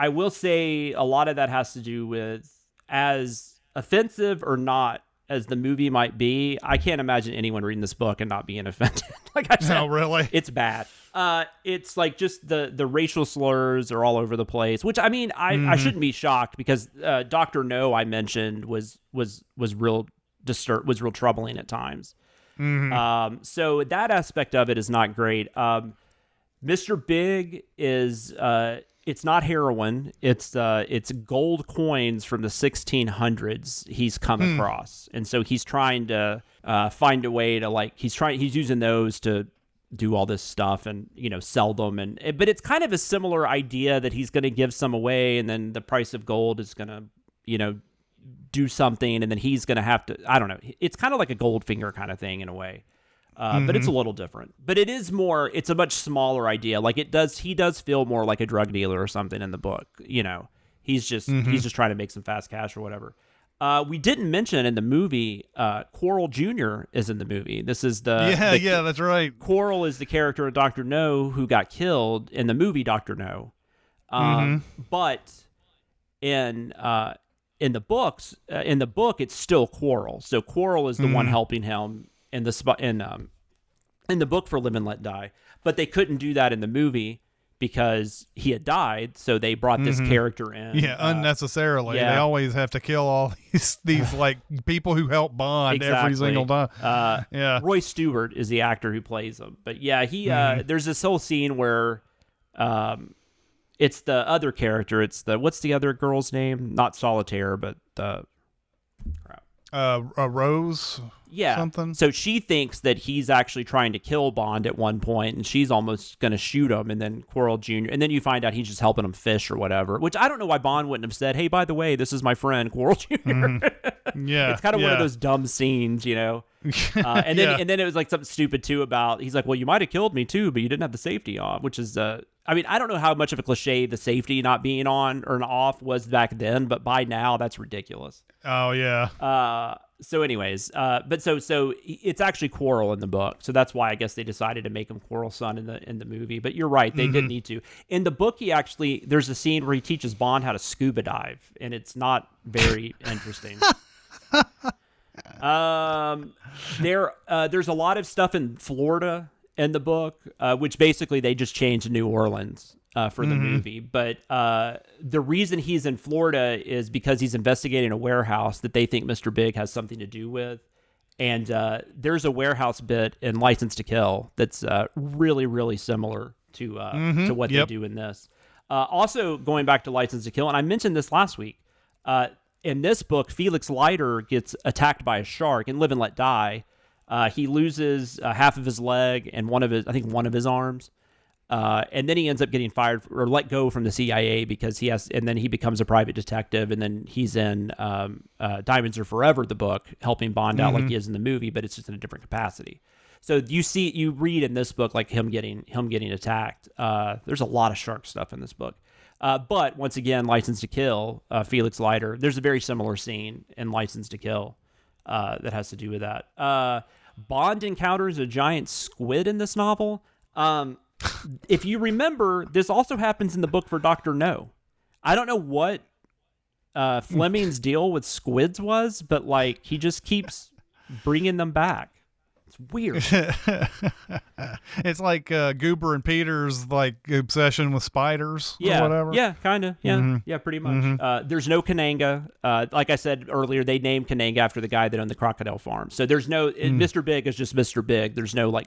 will say a lot of that has to do with, as offensive or not as the movie might be, I can't imagine anyone reading this book and not being offended. Like I said, no, really? It's bad. It's like just the racial slurs are all over the place, which, I mean, I shouldn't be shocked, because Dr. No, I mentioned, was real troubling at times. So that aspect of it is not great. Mr. Big is it's not heroin. It's gold coins from the 1600s he's come across, and so he's trying to find a way to, like, he's using those to do all this stuff and, sell them. But it's kind of a similar idea that he's going to give some away, and then the price of gold is going to, do something, and then he's going to have to, I don't know. It's kind of like a Goldfinger kind of thing in a way. But it's a little different. But it's a much smaller idea. Like he does feel more like a drug dealer or something in the book. He's just trying to make some fast cash or whatever. We didn't mention in the movie, Quarrel Jr. is in the movie. This is yeah, that's right. Quarrel is the character of Dr. No who got killed in the movie Dr. No. But in the books, it's still Quarrel. So Quarrel is the one helping him in the book for Live and Let Die. But they couldn't do that in the movie because he had died, so they brought this character in. Yeah, unnecessarily. Yeah. They always have to kill all these like people who help Bond every single time. Yeah. Roy Stewart is the actor who plays him. But yeah, he there's this whole scene where it's the other character. It's what's the other girl's name? Not Solitaire, but Rose. Yeah. Something. So she thinks that he's actually trying to kill Bond at one point, and she's almost going to shoot him, and then Quarrel Jr., and then you find out he's just helping him fish or whatever, which I don't know why Bond wouldn't have said, hey, by the way, this is my friend, Quarrel Jr. Yeah. It's kind of one of those dumb scenes, And then it was like something stupid, too, about, he's like, well, you might have killed me, too, but you didn't have the safety on, which is, I don't know how much of a cliche the safety not being on or off was back then, but by now, that's ridiculous. Oh, yeah. So anyways, but so it's actually Quarrel in the book, so that's why I guess they decided to make him Quarrel's son in the movie. But you're right, they didn't need to. In the book, there's a scene where he teaches Bond how to scuba dive, and it's not very interesting. There's a lot of stuff in Florida in the book, which basically they just changed New Orleans for the movie. But the reason he's in Florida is because he's investigating a warehouse that they think Mr. Big has something to do with. And there's a warehouse bit in License to Kill that's really, really similar to what they do in this. Also, going back to License to Kill, and I mentioned this last week, in this book, Felix Leiter gets attacked by a shark in Live and Let Die. He loses half of his leg and one of his arms. And then he ends up getting fired or let go from the CIA because and then he becomes a private detective, and then he's in Diamonds Are Forever, the book, helping Bond out like he is in the movie, but it's just in a different capacity. So you read in this book like him getting attacked. There's a lot of shark stuff in this book. But once again, License to Kill, Felix Leiter, there's a very similar scene in License to Kill that has to do with that. Bond encounters a giant squid in this novel. If you remember, this also happens in the book for Dr. No. I don't know what Fleming's deal with squids was, but like he just keeps bringing them back. It's weird. It's like Goober and Peter's like obsession with spiders or whatever. Yeah, kind of. Yeah, yeah, pretty much. There's no Kananga. Like I said earlier, they named Kananga after the guy that owned the crocodile farm. So there's no Mr. Big is just Mr. Big. There's no like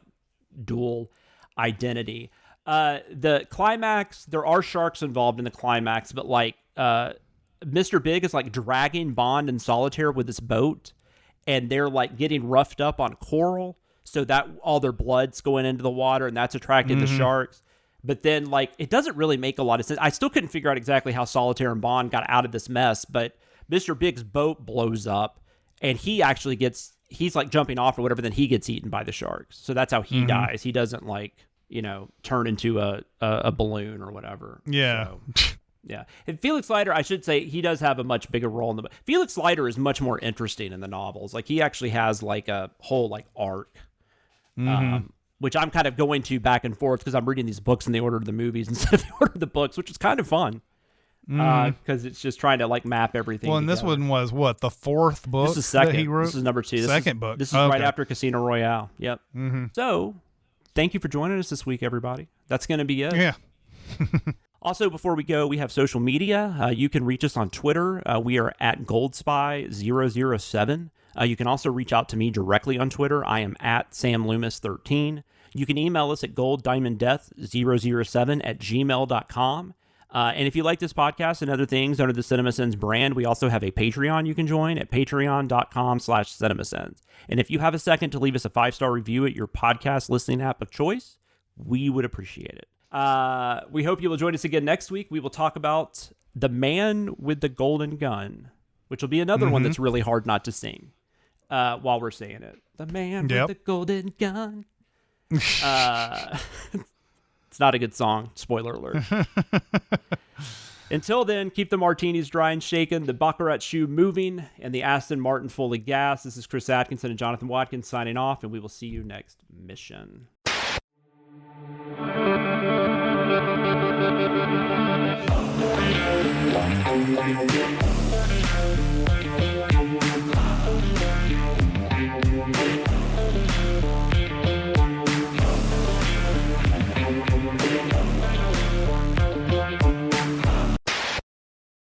dual identity. The climax, there are sharks involved in the climax, but like Mr. Big is like dragging Bond and Solitaire with this boat, and they're like getting roughed up on coral, so that all their blood's going into the water, and that's attracting the sharks. But then like it doesn't really make a lot of sense. I still couldn't figure out exactly how Solitaire and Bond got out of this mess, but Mr. Big's boat blows up, and he's like jumping off or whatever, then he gets eaten by the sharks. So that's how he dies. He doesn't like, turn into a balloon or whatever. Yeah. So, yeah. And Felix Leiter, I should say, he does have a much bigger role in the book. Felix Leiter is much more interesting in the novels. Like he actually has like a whole like arc, which I'm kind of going to back and forth because I'm reading these books in the order of the movies instead of the order of the books, which is kind of fun. Because it's just trying to like map everything. Well, and together. this one was what, the fourth book? This is second. That he wrote? This is number 2. Second book. This is right after Casino Royale. Yep. So, thank you for joining us this week, everybody. That's going to be it. Yeah. Also, before we go, we have social media. You can reach us on Twitter. We are at GoldSpy007. You can also reach out to me directly on Twitter. I am at SamLoomis13. You can email us at golddiamonddeath007@gmail.com. And if you like this podcast and other things under the Cinemasins brand, we also have a Patreon you can join at patreon.com/Cinemasins. And if you have a second to leave us a 5-star review at your podcast listening app of choice, we would appreciate it. We hope you will join us again next week. We will talk about The Man with the Golden Gun, which will be another one that's really hard not to sing while we're saying it. The Man with the Golden Gun. It's not a good song. Spoiler alert. Until then, keep the martinis dry and shaken, the Baccarat shoe moving, and the Aston Martin fully gassed. This is Chris Atkinson and Jonathan Watkins signing off, and we will see you next mission.